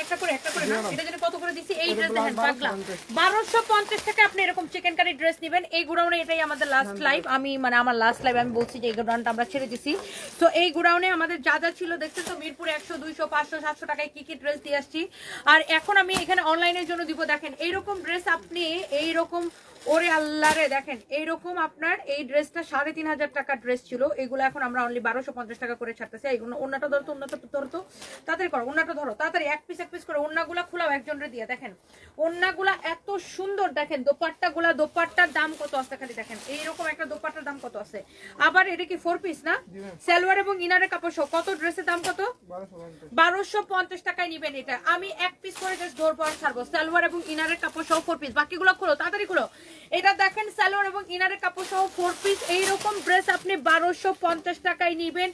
একটা করে না, এটা যদি কত করে দিছি এই ড্রেস দেখেন পাগলা 1250 টাকা আপনি এরকম চিকেন কারি ড্রেস নেবেন। এই গোডাউনে এটাই আমাদের লাস্ট লাইভ, আমি মানে আমার লাস্ট লাইভ আমি বলছি যে এই গোডাউনটা আমরা ছেড়ে দিছি। তো এই গোডাউনে আমাদের যা যা ছিল দেখছেন তো, মিরপুরে 100 200 500 700 টাকায় কি কি ড্রেস দিয়ে আসছি। আর এখন আমি এখানে অনলাইনের জন্য দিব। দেখেন এইরকম ড্রেস আপনি এইরকম, ওরে আল্লাহ রে, দেখেন এইরকম আপনার এই ড্রেসটা 3500 টাকার ড্রেস ছিল, এগুলো এখন আমরা অনলি 1250 টাকা করে ছাড়তেছি। এইগুলো ওন্নাটা ধরতো, ওন্নাটা ধরতো তাড়াতাড়ি করো, ওন্নাটা ধরো তাড়াতাড়ি, এক পিস করে ওন্নাগুলা খোলাও একজনের দিয়ে। দেখেন ওন্নাগুলা এত সুন্দর, দেখেন দোপাট্টাগুলা, দোপাট্টার দাম কত আছে খালি দেখেন, এইরকম একটা দোপাট্টার দাম কত আছে। আবার এটা কি 4 পিস না, সালোয়ার এবং ইনারের কাপড় সহ কত, ড্রেসের দাম কত 1250 টাকায় নিবেন এটা। আমি এক পিস করে জাস্ট ধরবো আর ছাড়বো, সালোয়ার এবং ইনারের কাপড় সহ 4 পিস, বাকিগুলো খোলো তাড়াতাড়ি খোলো। এটা দেখেন সালোয়ার এবং ইনারের কাপড় সহ 4 পিস, এইরকম ড্রেস আপনি 1250 টাকায় নিবেন।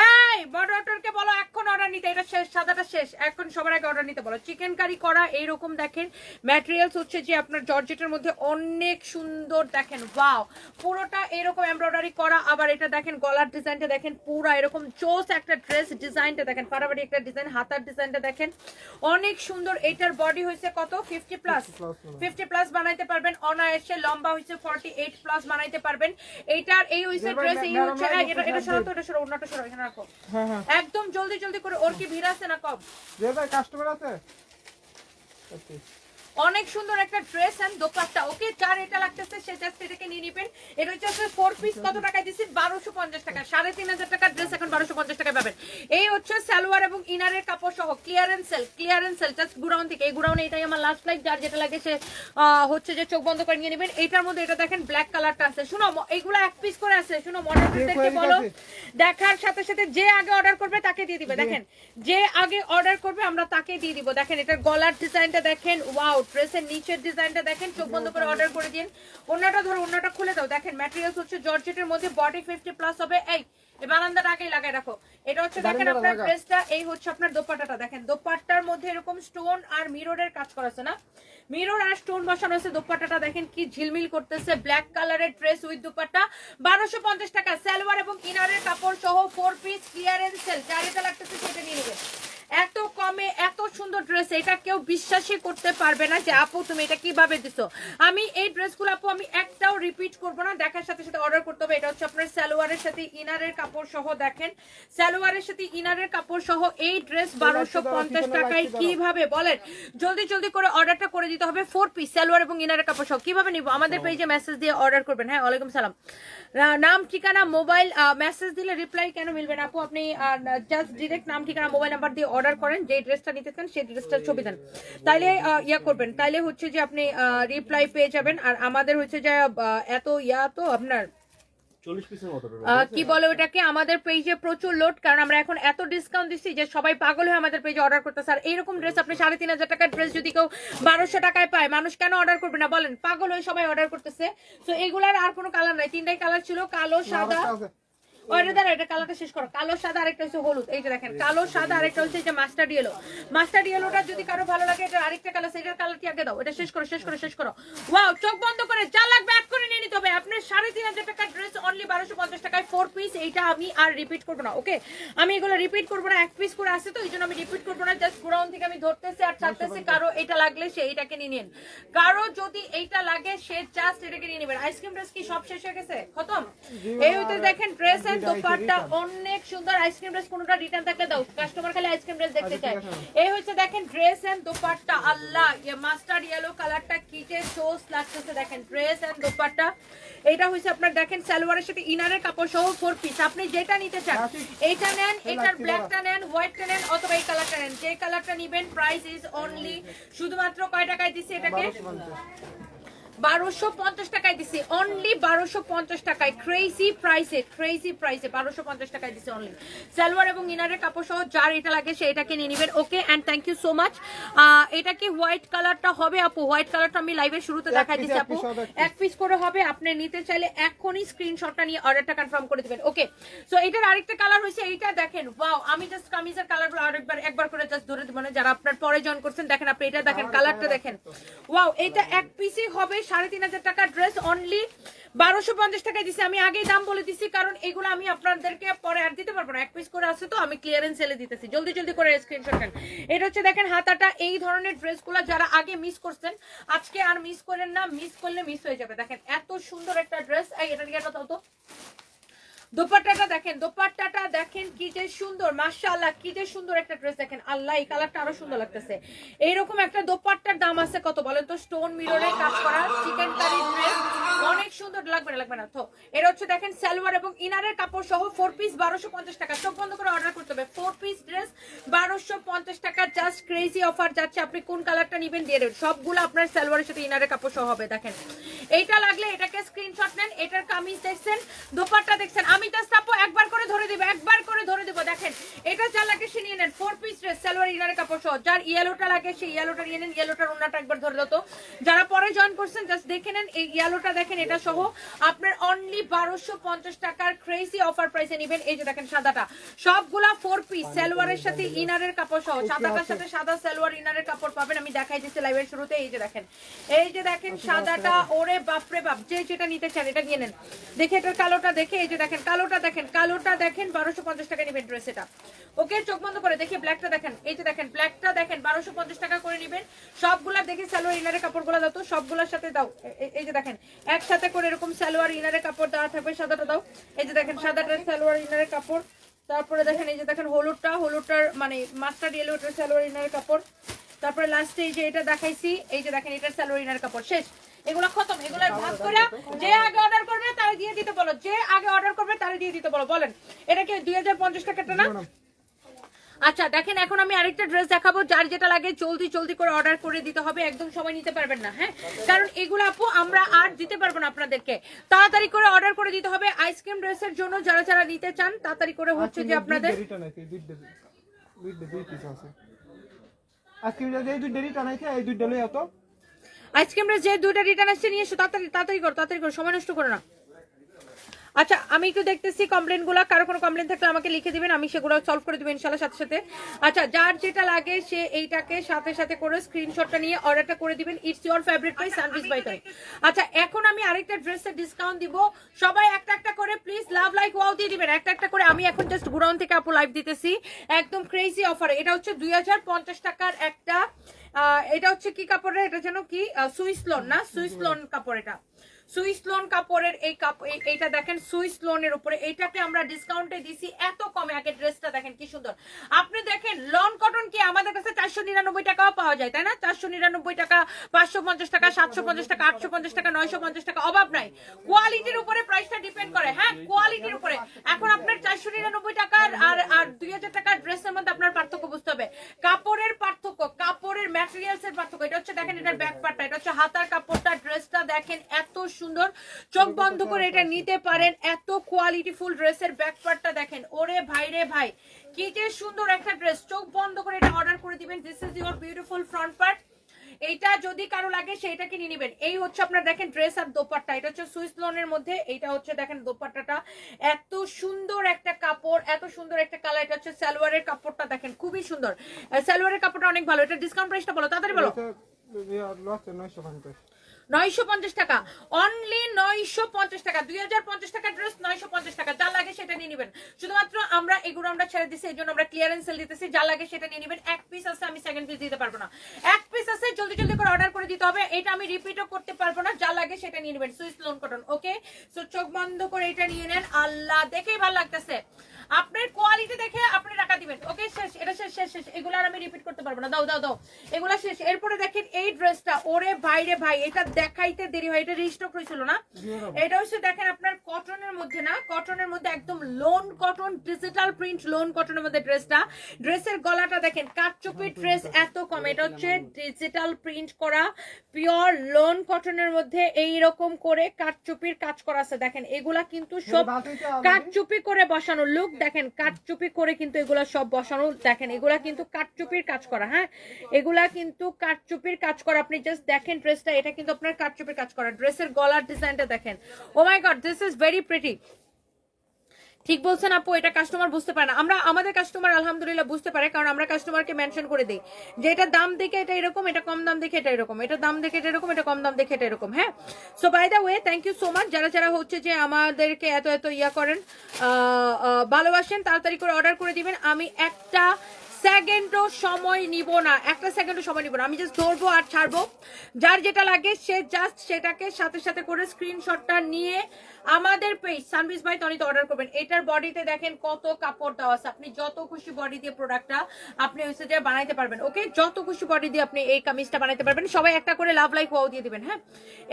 এই মডারেটরকে বলো এখন অর্ডার নিতে, এটা শেষ, সাদাটা শেষ, এখন সবার আগে অর্ডার নিতে বলো। চিকেন কারি করা এইরকম দেখেন ম্যাটেরিয়ালস হচ্ছে যে আপনার জর্জেটের মধ্যে অনেক সুন্দর, দেখেন ওয়াও পুরোটা এরকম এমব্রয়ডারি করা। আবার এটা দেখেন গলার ডিজাইনটা দেখেন পুরো এরকম চোস একটা ড্রেস, ডিজাইনটা দেখেন ফাটাফাটি একটা ডিজাইন, হাতার ডিজাইনটা দেখেন অনেক সুন্দর। এটার বডি হয়েছে কত 50 প্লাস, 50 প্লাস বানাইতে পারবেন অনায়াসে। লম্বা হয়েছে 48 প্লাস বানাইতে পারবেন। এইটার এই হইছে ড্রেস, এই হচ্ছে এটা সরাতো, এটা সরো, ওন্নাটা সরো, এখানে রাখো একদম জলদি জলদি করে। ওর কি ভিড় আছে না কম, যে ভাই কাস্টমার আছে অনেক সুন্দর একটা ড্রেস এন্ড দোপাট্টা। ওকে যার এটা লাগতেছে সে জাস্ট এটাকে নিয়ে নেবেন। এটা হচ্ছে 4 পিস, কত টাকায় দিছি 1250 টাকা, 3500 টাকার ড্রেস এখন 1250 টাকায় পাবেন। এই হচ্ছে সালোয়ার এবং ইনারের কাপড় সহ ক্লিয়ারেন্স সেল জাস্ট গুডাউন থেকে। এই গুডাউনে এটাই আমার লাস্ট লাইক, যার যেটা লাগে সে হচ্ছে যে চোখ বন্ধ করে নিয়ে নেবেন। এইটার মধ্যে এটা দেখেন ব্ল্যাক কালারটা আছে, শুনো এইগুলো এক পিস করে আছে, শুনো মডেলদেরকে বলো দেখার সাথে সাথে যে আগে অর্ডার করবে তাকে দিয়ে দিবে। দেখেন যে আগে অর্ডার করবে আমরা তাকে দিয়ে দিব। দেখেন এটার গলার ডিজাইনটা দেখেন, ওয়াও ড্রেসের নিচের ডিজাইনটা দেখেন, চোখ বন্ধ করে অর্ডার করে দিন। ওন্নাটা ধরো, ওন্নাটা খুলে দাও। দেখেন ম্যাটেরিয়ালস হচ্ছে জর্জেটের মধ্যে, বডি 50 প্লাস হবে। এই বারান্দার আগেই লাগাই রাখো। এটা হচ্ছে দেখেন আপনার ড্রেসটা, এই হচ্ছে আপনার দোপাট্টাটা দেখেন, দোপাট্টার মধ্যে এরকম স্টোন আর মিররের কাজ করা আছে না, মিরর আর স্টোন বসানো আছে। দোপাট্টাটা দেখেন কি ঝিলমিল করতেছে, ব্ল্যাক কালারের ড্রেস উইথ দোপাট্টা 1250 টাকা, সালোয়ার এবং ইনারের কাপড় সহ 4 পিস ক্লিয়ারেন্স সেল, যার এটা লাগতেছে সেটা নিয়ে নেবেন। এত কমে এত সুন্দর ড্রেস, এটা কেউ বিশ্বাসই করতে পারবে না যে আপু তুমি এটা কিভাবে দিছো। আমি এই ড্রেসগুলো আপু আমি একটাও রিপিট করব না, দেখার সাথে সাথে অর্ডার করতে হবে। এটা হচ্ছে আপনার সালোয়ারের সাথে ইনারের কাপড় সহ, দেখেন সালোয়ারের সাথে ইনারের কাপড় সহ এই ড্রেস 1250 টাকায় কিভাবে বলেন, জলদি জলদি করে অর্ডারটা করে দিতে হবে। 4 পিস সালোয়ার এবং ইনারের কাপড় সহ কিভাবে নিব, আমাদের পেজে মেসেজ দিয়ে অর্ডার করবেন। হ্যাঁ ওয়ালাইকুম সালাম, নাম ঠিকানা মোবাইল, মেসেজ দিলে রিপ্লাই কেন মিলবে না আপু, আপনি জাস্ট ডিরেক্ট নাম ঠিকানা মোবাইল নাম্বার দিয়ে অর্ডার করেন, যে ড্রেসটা নিতে চান সেই ড্রেসটার ছবি দেন, তাইলে ইয়া করবেন, তাইলে হচ্ছে যে আপনি রিপ্লাই পেয়ে যাবেন। আর আমাদের হচ্ছে যে এত ইয়া তো আপনার 40 পিসের মতো কি বলে ওটাকে, আমাদের পেজে প্রচুর লোড, কারণ আমরা এখন এত ডিসকাউন্ট দিচ্ছি যে সবাই পাগল হয়ে আমাদের পেজে অর্ডার করতেছে। আর এইরকম ড্রেস আপনি 3500 টাকার ড্রেস যদি কেউ 1200 টাকায় পায়, মানুষ কেন অর্ডার করবে না বলেন, পাগল হয়ে সবাই অর্ডার করতেছে। তো এগুলার আর কোনো কালার নাই, 3টাই কালার ছিল, কালো সাদা, এটা কালারটা শেষ করো, কালো সাদা আরেকটা হচ্ছে হলুদ। এই যে দেখেন কালো সাদা আরেকটা হচ্ছে যে মাস্টার্ড ইয়েলো। মাস্টার্ড ইয়েলোটা যদি কারো ভালো লাগে, এটা আরেকটা কালার, সেটার কালার কি আগে দাও, এটা শেষ করো শেষ করো। ওয়াও চোখ বন্ধ করে যা লাগবে এক করে নিয়ে নিতে হবে। আপনার 3500 টাকার ড্রেস অনলি 1250 টাকায় 4 পিস। এইটা আমি আর রিপিট করবো না, ওকে আমি এগুলো রিপিট করবো না, এক পিস করে আসে তো এই জন্য আমি রিপিট করবো না, জাস্ট গোডাউন থেকে আমি ধরতেছি আর ছাড়তেছি। কারো এটা লাগলে সে এইটাকে নিয়ে নিন, কারো যদি এইটা লাগে সে জাস্ট এটাকে নিয়ে নেবেন। আইসক্রিম ড্রেস কি সব শেষ হয়ে গেছে, খতম? এই হইতে দেখেন ড্রেস এন্ড দোপাট্টা অনেক সুন্দর। আইসক্রিম ড্রেস কোনটা রিটার্ন থাকলে দাও, কাস্টমার খালি আইসক্রিম ড্রেস দেখতে চায়। এই হচ্ছে দেখেন ড্রেস এন্ড দোপাট্টা, আল্লাহ মাস্টার্ড ইয়েলো কালারটা কি যে সোস লাগতেছে। দেখেন ড্রেস এন্ড দোপাট্টা, এটা হচ্ছে আপনার দেখেন সালোয়ারের সাথে ইনারের কাপড় সহ 4 পিস। আপনি যেটা নিতে চান এইটা নেন, এটার ব্ল্যাকটা নেন, হোয়াইটটা নেন, অথবা এই কালারটা নেন, যে কালারটা নিবেন। প্রাইস ইজ অনলি শুধুমাত্র কয় টাকায় দিছি এটাকে, 1250 টাকায় দিছি, অনলি 1250 টাকায়। ক্রেজি প্রাইসে 1250 টাকায় দিছি অনলি, সালোয়ার এবং ইনারের কাপড় সহ। যার এটা লাগে সে এটাকে নিয়ে নেবেন, okay and thank you so much. এটা কি হোয়াইট কালারটা হবে আপু, হোয়াইট কালারটা আমি লাইভের শুরুতে দেখাই দিচ্ছি আপু, এক পিস করে হবে। আপনি নিতে চাইলে এখনই স্ক্রিনশটটা নিয়ে অর্ডারটা কনফার্ম করে দিবেন, ওকে। সো এটার আরেকটা কালার হইছে এইটা, দেখেন ওয়াও, আমি জাস্ট কামিজের কালারগুলো একবার করে জাস্ট ধরে দিব না, যারা আপনার পরে জয়েন করছেন দেখেন আপনি এটা দেখেন কালারটা দেখেন, ওয়াও এটা এক পিসই হবে 3,500 টাকা ড্রেস অনলি 1250 টাকায় দিছি। আমি আগেই দাম বলে দিছি, কারণ এগুলো আমি আপনাদেরকে পরে আর দিতে পারবো না, এক পিস করে আছে তো আমি ক্লিয়ারেন্স সেলে দিতেছি। জলদি জলদি করে স্ক্রিনশট নেন। এটা হচ্ছে দেখেন হাতাটা, এই ধরনের ড্রেসগুলো যারা আগে মিস করছেন আজকে আর মিস করেন না, মিস করলে মিস হয়ে যাবে। দেখেন এত সুন্দর একটা ড্রেস। এটা নিয়ে দাও তো। দোপাট্টাটা দেখেন, দোপাট্টাটা দেখেন কি যে সুন্দর, মাশাআল্লাহ কি যে সুন্দর একটা ড্রেস। দেখেন আল্লাহ, এই কালারটা আরো সুন্দর লাগতেছে। এইরকম একটা দোপাট্টার দাম আছে কত বলেন তো? স্টোন মিররে কাজ করা চিকেন কারি ড্রেস, অনেক সুন্দর। লাগবে না তো। এটা হচ্ছে দেখেন সালোয়ার এবং ইনারের কাপড় সহ 4 পিস 1250 টাকা। চোখ বন্ধ করে অর্ডার করতে হবে। 4 পিস ড্রেস 1250 টাকা, জাস্ট ক্রেজি অফার যাচ্ছে। আপনি কোন কালারটা নেবেন দিয়ে দেবেন, সবগুলো আপনার সালোয়ারের সাথে ইনারের কাপড় সহ হবে। দেখেন এইটা লাগলে এটাকে স্ক্রিনশট নেন। এটার কামিজ দেখছেন, দোপাট্টা দেখছেন। আমি জাস্ট আপু একবার করে ধরে দিব, একবার করে ধরে দিব। দেখেন এটা যা লাগে সে নিয়ে নেন। 4 পিস ড্রেস সালোয়ার ইনারের কাপড় সহ। যার ইয়েলোটা লাগে সেই ইয়েলোটা নিয়ে নেন। ইয়েলোটার ওন্নাটা একবার ধরে দাও তো। যারা পরে জয়েন করছেন জাস্ট দেখে নেন। এই ইয়েলোটা দেখেন, এটা সহ আপনার অনলি 1250 টাকার ক্রেজি অফার প্রাইসে নেবেন। এই যে দেখেন সাদাটা, সবগুলা 4 পিস সালোয়ারের সাথে ইনারের কাপড় সহ। সাদাটার সাথে সাদা সালোয়ার ইনারের কাপড় পাবেন। আমি দেখাই দিচ্ছি লাইভের শুরুতে। এই যে দেখেন, এই যে দেখেন সাদাটা, ওরে বাপরে বাপ, যে যেটা নিতে চান এটা নিয়ে নেন। দেখে এটার কালোটা দেখে, এই যে দেখেন কালোটা দেখেন, কালোটা দেখেন 1250 টাকা নেবেন ড্রেস এটা। ওকে, চোখ বন্ধ করে দেখি ব্ল্যাকটা দেখেন। এই যে দেখেন ব্ল্যাকটা দেখেন 1250 টাকা করে নেবেন। সবগুলা দেখি সালোয়ার ইনারের কাপড়গুলো দাও তো, সবগুলোর সাথে দাও। এই যে দেখেন একসাথে করে এরকম সালোয়ার ইনারের কাপড় দেওয়া থাকবে। সাদাটা দাও। এই যে দেখেন সাদাটার সালোয়ার ইনারের কাপড়। তারপরে দেখেন এই যে দেখেন হলুদটার মানে মাস্টার্ড ইয়েলোটার সালোয়ার ইনারের কাপড়। তারপরে লাস্টে এই যে এটা দেখাইছি, এই যে দেখেন এটার সালোয়ার ইনারের কাপড়। শেষ, এগুলো খতম। এগুলো ভাগ করে যে আগে অর্ডার করবে তারে দিয়ে দিতে বলো, যে আগে অর্ডার করবে তারে দিয়ে দিতে বলো। বলেন এটা কি 2050 টাকাটা না? আচ্ছা দেখেন, এখন আমি আরেকটা ড্রেস দেখাবো। যার যেটা লাগে জলদি জলদি করে অর্ডার করে দিতে হবে, একদম সময় নিতে পারবেন না। হ্যাঁ, কারণ এগুলো আপু আমরা আর দিতে পারবো না আপনাদেরকে, তাড়াতাড়ি করে অর্ডার করে দিতে হবে। আইসক্রিম ড্রেসের জন্য যারা যারা নিতে চান তাড়াতাড়ি করে হচ্ছে যে আপনাদের আইসক্রিম ড্রেস যে দুইটা রিটার্ন আসছে নিয়ে এসো, তাড়াতাড়ি করো, সময় নষ্ট করো না। আচ্ছা আমি একটু দেখতেছি কমপ্লেন গুলা, কারো কোনো কমপ্লেন থাকলে আমাকে লিখে দিবেন, আমি সেগুলো সলভ করে দিবেন ইনশাআল্লাহ সাথে সাথে। আচ্ছা যার যেটা লাগে সে এইটাকে সাথে সাথে করে স্ক্রিনশটটা নিয়ে অর্ডারটা করে দিবেন। ইটস ইওর ফেভারিট বাই সানভিজ বাই তাই। আচ্ছা এখন আমি আরেকটা ড্রেসের ডিসকাউন্ট দিব, সবাই একটা একটা করে প্লিজ লাভ লাইক ওয়াও দিয়ে দিবেন একটা একটা করে। আমি এখন জাস্ট গুরাউন থেকে আপু লাইভ দিতেছি একদম ক্রেজি অফারে। এটা হচ্ছে 2050 টাকার একটা, এটা হচ্ছে কি কাপড়ের, এটা যেন কি সুইস লোন না, সুইস লোন কাপড়। এটা সুইস লোন কাপড়ের এই এইটা দেখেন সুইস লোনের উপরে, এইটাকে আমরা ডিসকাউন্টে দিছি এত কমে। আগে ড্রেসটা দেখেন কি সুন্দর। আপনি দেখেন লন কটন কি আমাদের কাছে 499 টাকাও পাওয়া যায়, তাই না? 499 টাকা, 550 টাকা, 750 টাকা, 850 টাকা, 950 টাকা, অভাব নাই। কোয়ালিটির উপরে প্রাইসটা ডিপেন্ড করে। হ্যাঁ, কোয়ালিটির উপরে। এখন আপনার 499 টাকার আর 2000 টাকার ড্রেসের মধ্যে আপনার পার্থক্য বুঝতে হবে। কাপড়ের পার্থক্য, কাপড়ের ম্যাটেরিয়ালস এর পার্থক্য। এটা হচ্ছে দেখেন এটার ব্যাক পার্টটা, এটা হচ্ছে হাতার কাপড়টা। ড্রেসটা দেখেন এত সুন্দর, চোখ বন্ধ করে এটা নিতে পারেন। এত কোয়ালিটিফুল ড্রেসের ব্যাক পার্টটা দেখেন, ওরে ভাই রে ভাই কি যে সুন্দর একটা ড্রেস। চোখ বন্ধ করে এটা অর্ডার করে দিবেন। This is your beautiful front part. এইটা যদি কারো লাগে সেইটা কিনে নেবেন। এই হচ্ছে আপনার দেখেন ড্রেস আর দোপাট্টা। এটা হচ্ছে সুইস লোনের মধ্যে, এইটা হচ্ছে দেখেন দোপাট্টাটা। এত সুন্দর একটা কাপড়, এত সুন্দর একটা কালার। এটা হচ্ছে সালোয়ারের কাপড়টা দেখেন খুবই সুন্দর। সালোয়ারের কাপড়টা অনেক ভালো। এটা ডিসকাউন্ট প্রাইসটা বলো, তাড়াতাড়ি বলো। 950 টাকা, অনলি 950 টাকা। 2050 টাকা ড্রেস 950 টাকা। যা লাগে সেটা নিয়ে নেবেন। শুধুমাত্র আমরা এগুলো আমরা ছেড়ে দিচ্ছি, এই জন্য আমরা ক্লিয়ারেন্স সেল দিতেছি। যা লাগে সেটা নিয়ে নেবেন। এক পিস আছে, আমি সেকেন্ড পিস দিতে পারবো না। এক পিস আছে, জলদি জলদি করে অর্ডার করে দিতে হবে। এটা আমি রিপিটও করতে পারবো না। যা লাগে সেটা নিয়ে নেবেন। Swiss lawn cotton. Okay, so চোখ বন্ধ করে এটা নিয়ে নেন। আল্লাহ দেখেই ভালো লাগতেছে, আপনার কোয়ালিটি দেখে আপনি টাকা দিবেন। ওকে শেষ, এটা শেষ শেষ শেষ। এগুলো আর আমি রিপিট করতে পারবো না। দাও দাও দাও, এগুলা শেষ। এরপরে দেখেন এই ড্রেসটা, ওরে ভাই রে ভাই, এটা দেখাইতে দেরি হয়। এটা রিস্টক হয়েছিল না? এটা হচ্ছে দেখেন আপনার কটনের মধ্যে না, কটনের মধ্যে একদম loan cotton, digital print loan কটনের মধ্যে ড্রেসটা। ড্রেসের গলাটা দেখেন কাটচুপি ড্রেস এত কম। এটা হচ্ছে ডিজিটাল প্রিন্ট করা পিওর লোন কটনের মধ্যে এইরকম করে কাটচুপির কাজ করা আছে। দেখেন এগুলা কিন্তু সব কাটচুপি করে বসানো। লুক দেখেন কাটচুপি করে কিন্তু এগুলা সব বসানো। দেখেন এগুলা কিন্তু কাটচুপির কাজ করা। হ্যাঁ, এগুলা কিন্তু কাটচুপির কাজ করা। আপনি জাস্ট দেখেন ড্রেসটা, এটা কিন্তু আপনার কাটচুপির কাজ করা। ড্রেসের গলার ডিজাইনটা দেখেন, oh my god, this is very pretty. ঠিক বলছেন আপু, এটা কাস্টমার বুঝতে পারে না। আমাদের কাস্টমার আলহামদুলিল্লাহ বুঝতে পারে, কারণ আমরা কাস্টমারকে মেনশন করে দিই যে এটা দাম দেখে এটা এরকম, এটা কম দাম দেখে এটা এরকম, এটা দাম দেখে এটা এরকম, এটা কম দাম দেখে এটা এরকম। হ্যাঁ, so by the way thank you so much যারা যারা হচ্ছে যে আমাদেরকে এত এত ইয়া করেন, ভালোবাসেন, তাড়াতাড়ি করে অর্ডার করে দিবেন। আমি একটা সেকেন্ডও সময় নিব না, একটা সেকেন্ডও সময় নিব না, আমি জাস্ট ধরবো আর ছাড়বো। যার যেটা লাগে সে জাস্ট সেটাকে সাথে সাথে করে স্ক্রিনশটটা নিয়ে আমাদের পেজ সানভিজ বাই তনিতে অর্ডার করবেন। এটার বডিতে দেখেন কত কাপড় দেওয়া আছে, আপনি যত খুশি বডি দিয়ে প্রোডাক্টটা আপনি হচ্ছে যে বানাইতে পারবেন। ওকে, যত খুশি বডি দিয়ে আপনি এই কামিজটা বানাইতে পারবেন। সবাই একটা করে লাভ লাইক ওয়াও দিয়ে দিবেন। হ্যাঁ,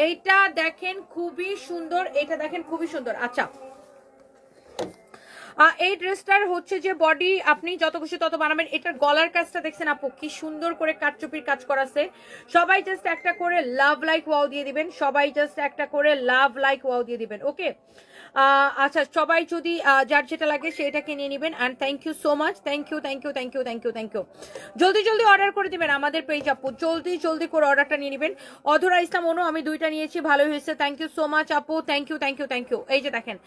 এইটা দেখেন খুবই সুন্দর, এটা দেখেন খুবই সুন্দর। আচ্ছা, এই ড্রেসটার হচ্ছে যে বডি আপনি যত খুশি তত বানাবেন। এটার গলার কাজটা দেখছেন আপু কি সুন্দর করে কাটচুপির কাজ করা আছে। সবাই জাস্ট একটা করে লাভ লাইক ওয়াও দিয়ে দিবেন, সবাই জাস্ট একটা করে লাভ লাইক ওয়াও দিয়ে দিবেন। ওকে, আচ্ছা, সবাই যদি যার যেটা লাগে সেটাকে নিয়ে নেবেন। And thank you so much, thank you thank you thank you thank you thank you. জলদি জলদি অর্ডার করে দিবেন আমাদের পেজ আপু, জলদি জলদি করে অর্ডারটা নিয়ে নেবেন। অধরা ইসলাম অনু, আমি দুইটা নিয়েছি, ভালোই হয়েছে, থ্যাংক ইউ সো মাচ আপু, thank you thank you thank you. এই যে দেখেন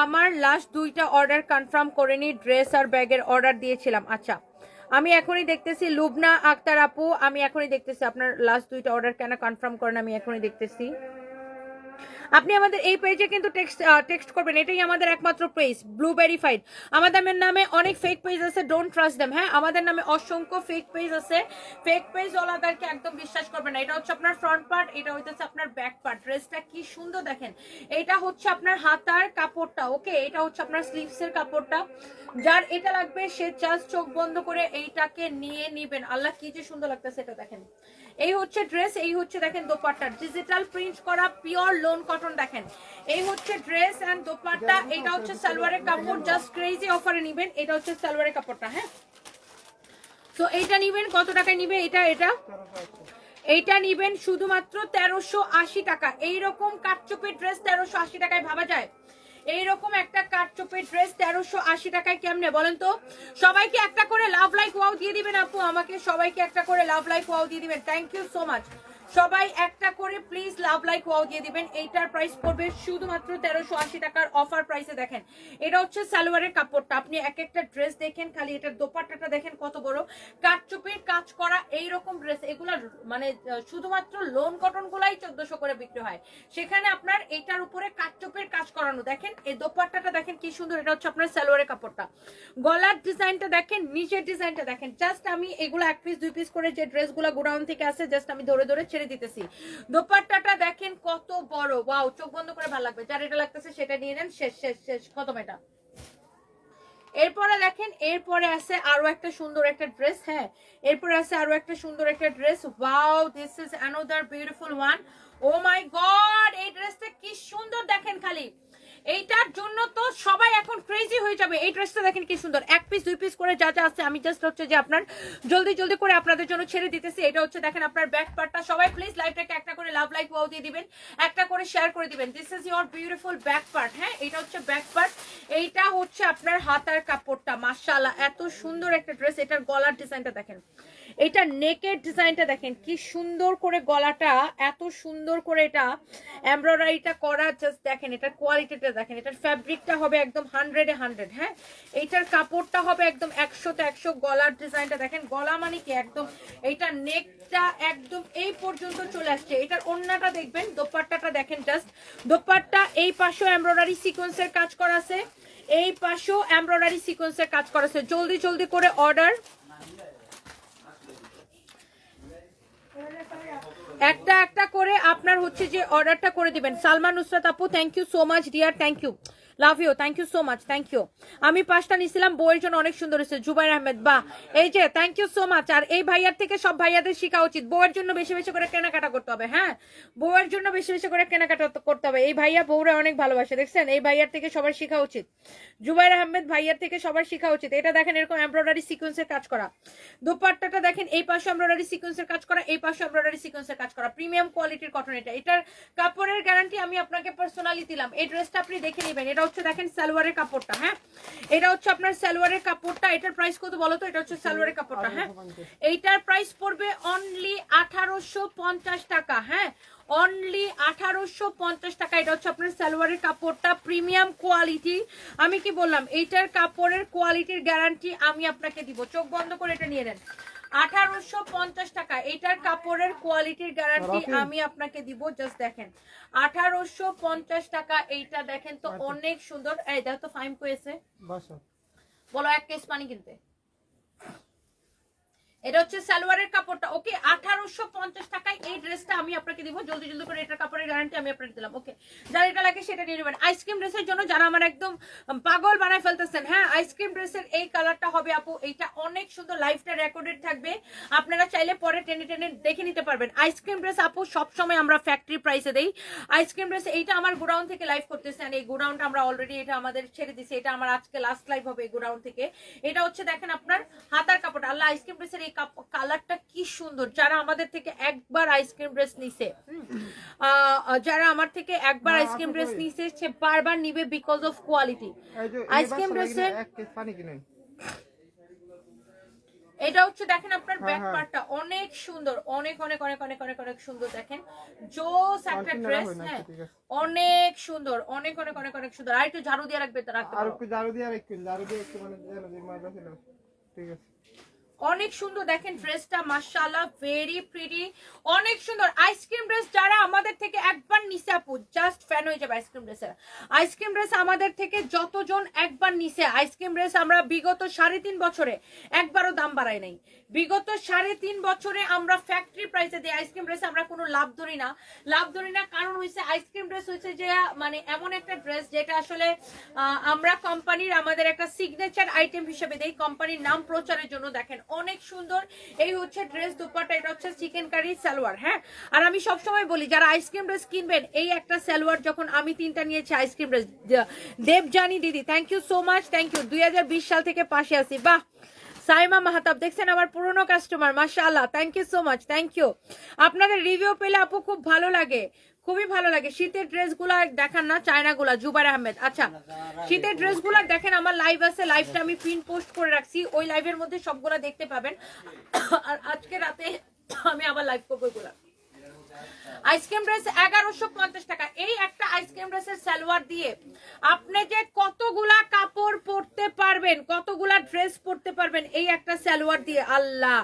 আমার লাস্ট দুইটা অর্ডার কনফার্ম করে নি, ড্রেস আর ব্যাগের অর্ডার দিয়েছিলাম। আচ্ছা, আমি এখনই দেখতেছি লুবনা আক্তার আপু, আমি এখনই দেখতেছি আপনার লাস্ট দুইটা অর্ডার কেন কনফার্ম করেন, আমি এখনই দেখতেছি। আপনি আমাদের এই পেজে কিন্তু টেক্সট করবেন, এটাই আমাদের একমাত্র পেজ ব্লু ভেরিফাইড। আমাদের নামে অনেক ফেক পেজ আছে, ডোন্ট ট্রাস্ট দেম। হ্যাঁ, আমাদের নামে অসংখ্য ফেক পেজ আছে, ফেক পেজ ওলাদেরকে একদম বিশ্বাস করবেন না। এটা হচ্ছে আপনার ফ্রন্ট পার্ট, এটা হইতেছে আপনার ব্যাক পার্ট। ড্রেসটা কি সুন্দর দেখেন, এটা হচ্ছে আপনার হাতার কাপড়টা। ওকে, এটা হচ্ছে আপনার স্লিভসের কাপড়টা। যার এটা লাগবে সে জাস্ট চোখ বন্ধ করে এইটাকে নিয়ে নিবেন। আল্লাহ কি যে সুন্দর লাগতেছে এটা দেখেন। এই হচ্ছে ড্রেস, এই হচ্ছে দেখেন দোপাট্টা, ডিজিটাল প্রিন্ট করা পিওর লোন কটন দেখেন। এই হচ্ছে ড্রেস এন্ড দোপাট্টা, এটা হচ্ছে সালোয়ারের কাপড়, জাস্ট ক্রেজি অফারে নিবেন। এটা হচ্ছে সালোয়ারের কাপড়টা। হ্যাঁ, তো এইটা নিবেন কত টাকায় নিবে? এইটা নিবেন শুধুমাত্র 1380 টাকা। এইরকম কাটচুপের ড্রেস 1380 টাকায় ভাবা যায়? এইরকম একটা কাটচুপের ড্রেস 1380 টাকায় কেমনে বলেন তো? সবাইকে একটা করে লাভ লাইক ওয়াও দিয়ে দিবেন আপু, আমাকে সবাইকে একটা করে লাভ লাইক ওয়াও দিয়ে দিবেন। Thank you so much. সবাই একটা করে প্লিজ লাভ লাইক ওয়াও দিয়ে দিবেন। এইটার প্রাইস পড়বে শুধুমাত্র 1380 টাকার অফার প্রাইসে। দেখেন এটা হচ্ছে সালোয়ারের কাপড়টা, আপনি এক একটা ড্রেস দেখেন, খালি এটার দোপাট্টাটা দেখেন কত বড় কাটচুপির কাজ করা। এইরকম ড্রেস এগুলা মানে শুধুমাত্র লোন কটন গুলাই 1400 করে বিক্রি হয়, সেখানে আপনার এটার উপরে কাটচুপির কাজ করানো। দেখেন এই দোপাট্টাটা দেখেন কি সুন্দর, এটা হচ্ছে আপনার সালোয়ারের কাপড়টা। গলার ডিজাইনটা দেখেন, নিচের ডিজাইনটা দেখেন। জাস্ট আমি এগুলো এক পিস দুই পিস করে যে ড্রেসগুলো গোডাউন থেকে আসে জাস্ট আমি ধরে ধরে ছেড়ে দিতেছি। দোপাট্টাটা দেখেন কত বড়, ওয়াও, চোখ বন্ধ করে ভালো লাগবে। যার এটা লাগতেছে সেটা নিয়ে নেন, শেষ শেষ শেষ খতম এটা। এরপরে দেখেন, এরপরে আছে আরো একটা সুন্দর একটা ড্রেস। হ্যাঁ, এরপরে আছে আরো একটা সুন্দর একটা dress. Wow, this is another beautiful one. Oh my god, এই ড্রেসটা কি সুন্দর দেখেন খালি। এইটার জন্য তো সবাই এখন ক্রেজি হয়ে যাবে। এই ড্রেসটা দেখেন কি সুন্দর, এক পিস দুই পিস করে যা যা আছে আমি জাস্ট হচ্ছে যে আপনার জলদি জলদি করে আপনাদের জন্য ছেড়ে দিতেছি। এটা হচ্ছে দেখেন আপনার ব্যাক পার্টটা। সবাই প্লিজ লাইভটাকে একটা করে লাভ লাইক ওয়াও দিয়ে দিবেন, একটা করে শেয়ার করে দিবেন। This is your beautiful back part. হ্যাঁ, এটা হচ্ছে ব্যাক পার্ট, এইটা হচ্ছে আপনার হাতার কাপড়টা। মাশাআল্লাহ, এত সুন্দর একটা ড্রেস। এটার গলার ডিজাইনটা দেখেন, এটা নেকের ডিজাইনটা দেখেন কি সুন্দর করে, গলাটা এত সুন্দর করে এটা এমব্রয়ডারিটা করা। জাস্ট দেখেন এটার কোয়ালিটিটা দেখেন, এটার ফ্যাব্রিকটা হবে একদম 100-এ 100। হ্যাঁ, এইটার কাপড়টা হবে একদম 100-তে 100। গলার ডিজাইনটা দেখেন, গলা মানে কি একদম এইটা নেকটা একদম এই পর্যন্ত চলে আসছে। এটার ওন্নাটা দেখবেন, দোপাট্টাটা দেখেন, জাস্ট দোপাট্টা এই পাশেও এমব্রয়ডারি সিকোয়েন্সের কাজ করা আছে, এই পাশেও এমব্রয়ডারি সিকোয়েন্সের কাজ করা আছে। জলদি জলদি করে অর্ডার, একটা একটা করে আপনার হচ্ছে যে অর্ডারটা করে দিবেন। সালমান নুসরাত আপু, thank you so much dear, thank you, love you, thank you so much, thank you. আমি 5টা নিছিলাম, বউয়ের জন্য অনেক সুন্দর হয়েছে। জুবাইর আহমেদ, বা এই যে থ্যাংক ইউ সো মাচ। আর এই ভাইয়ার থেকে সব ভাইয়াদের শেখা উচিত, বউয়ের জন্য বেশি বেশি করে কেনাকাটা করতে হবে। হ্যাঁ, বউয়ের জন্য বেশি বেশি করে কেনাকাটা করতে হবে। এই ভাইয়া বউরা অনেক ভালোবাসে, দেখছেন? এই ভাইয়ার থেকে সবার শেখা উচিত, জুবাইর আহমেদ ভাইয়ার থেকে সবার শেখা উচিত। এটা দেখেন এরকম এমব্রয়ডারি সিকোয়েন্সের কাজ করা। দোপাট্টাটা দেখেন, এই পাশে এমব্রয়ডারি সিকোয়েন্সের কাজ করা, এই পাশে এমব্রয়ডারি সিকোয়েন্সের কাজ করা। প্রিমিয়াম কোয়ালিটির কটন এটা। এটার কাপড়ের গ্যারান্টি আমি আপনাকে পার্সোনালি দিলাম। এই ড্রেসটা আপনি দেখে নেবেন। এটা হচ্ছে দেখেন সালোয়ারের কাপড়টা। হ্যাঁ, এটা হচ্ছে আপনার সালোয়ারের কাপড়টা। এটার প্রাইস কত বলো তো? এটা হচ্ছে সালোয়ারের কাপড়টা। হ্যাঁ, এইটার প্রাইস পড়বে অনলি 1850 টাকা। হ্যাঁ, অনলি 1850 টাকা। এটা হচ্ছে আপনার সালোয়ারের কাপড়টা প্রিমিয়াম কোয়ালিটি। আমি কি বললাম, এইটার কাপড়ের কোয়ালিটির গ্যারান্টি আমি আপনাকে দিব। চোখ বন্ধ করে এটা নিয়ে নেন। 1850 টাকা এটার কাপড়ের কোয়ালিটির গ্যারান্টি আমি আপনাকে দিব। জাস্ট দেখেন 1850 টাকা। এইটা দেখেন তো অনেক সুন্দর। এই দেখো তো ফাইম কইছে বলো 1 কেস পানি কিনতে। এটা হচ্ছে সালোয়ারের কাপড়টা। ওকে 1850 টাকায় এই ড্রেসটা আমি আপনাকে দিব। জলদি জলদি করে এটার কাপড়ের গ্যারান্টি আমি আপনাকে দিলাম। ওকে, যারা এটা লাগে সেটা নিয়ে নেবেন। আইসক্রিম ড্রেসের জন্য যারা আমার একদম পাগল বানায় ফেলতেছেন, হ্যাঁ আইসক্রিম ড্রেসের এই কালারটা হবে আপু। এইটা অনেক সুন্দর, লাইফটা রেকর্ডেড থাকবে, আপনারা চাইলে পরে টেনে টেনে দেখে নিতে পারবেন। আইসক্রিম ড্রেস আপু সবসময় আমরা ফ্যাক্টরি প্রাইসে দেই। আইসক্রিম ড্রেস এইটা আমার গোডাউন থেকে লাইভ করতেছেন। এই গোডাউনটা আমরা অলরেডি এটা আমাদের ছেড়ে দিছি। এটা আমার আজকে লাস্ট লাইভ হবে এই গোডাউন থেকে। এটা হচ্ছে দেখেন আপনার হাতার কাপড়। আল্লাহ আইসক্রিম ড্রেসের এই কালারটা কি সুন্দর। যারা আমাদের থেকে একবার আইসক্রিম ড্রেস নিছে, যারা আমার থেকে একবার আইসক্রিম ড্রেস নিছে সে বারবার নিবে বিকজ অফ কোয়ালিটি। আইসক্রিম ড্রেসের এটা হচ্ছে দেখেন আপনার ব্যাক পার্টটা অনেক সুন্দর, অনেক অনেক অনেক অনেক অনেক অনেক সুন্দর। দেখেন জোস একটা ড্রেস, হ্যাঁ অনেক সুন্দর, অনেক অনেক অনেক অনেক সুন্দর। আর একটু ঝাড়ু দিয়ে রাখবে, আর একটু ঝাড়ু দিয়ে রাখবেন, ঝাড়ু দিয়ে একটু মানে ঠিক আছে। অনেক সুন্দর দেখেন ড্রেসটা, মাশাআল্লাহ ভেরি প্রিটি, অনেক সুন্দর। আইসক্রিম ড্রেস যারা আমাদের থেকে একবার নিছে আপু জাস্ট ফ্যান হয়ে যাবে আইসক্রিম ড্রেসের। আইসক্রিম ড্রেস আমাদের থেকে যতজন একবার নিছে, আইসক্রিম ড্রেস আমরা বিগত 3.5 বছরে একবারও দাম বাড়াই নাই। বিগত 3.5 বছরে আমরা ফ্যাক্টরি প্রাইসে দিই আইসক্রিম ড্রেস। আমরা কোনো লাভ ধরি না, লাভ ধরি না। কারণ হয়েছে আইসক্রিম ড্রেস হয়েছে যে মানে এমন একটা ড্রেস যেটা আসলে আমরা কোম্পানির আমাদের একটা সিগনেচার আইটেম হিসেবে দেই, কোম্পানির নাম প্রচারের জন্য। দেখেন অনেক সুন্দর, এই হচ্ছে ড্রেস দুপাট্টা। এটা হচ্ছে চিকেন কারি সালোয়ার, হ্যাঁ। আর আমি সবসময় বলি যারা আইসক্রিম ড্রেস কিনবেন, এই একটা সালোয়ার যখন আমি 3টা নিয়েছি আইসক্রিম ড্রেস। দেবজানি দিদি thank you so much, thank you. 2020 সাল থেকে পাশে আছি, বাহ। সাইমা মাহাতাব দেখছেন আমার পুরনো কাস্টমার, মাশাআল্লাহ thank you so much, thank you. আপনাদের রিভিউ পেলে আপু খুব ভালো লাগে, খুবই ভালো লাগে। শীতের ড্রেসগুলো দেখান না, চায়নাগুলা। জুবাইর আহমেদ, আচ্ছা শীতের ড্রেসগুলো দেখেন আমার লাইভ আছে, লাইভটা আমি পিন পোস্ট করে রাখছি, ওই লাইভের মধ্যে সবগুলা দেখতে পাবেন। আর আজকে রাতে আমি আবার লাইভ করবো এগুলা। আইসক্রিম ড্রেস 1150 টাকা। এই একটা আইসক্রিম ড্রেসের সালোয়ার দিয়ে আপনি যে কতগুলা কাপড় পরতে পারবেন, কতগুলা ড্রেস পরতে পারবেন এই একটা সালোয়ার দিয়ে। আল্লাহ,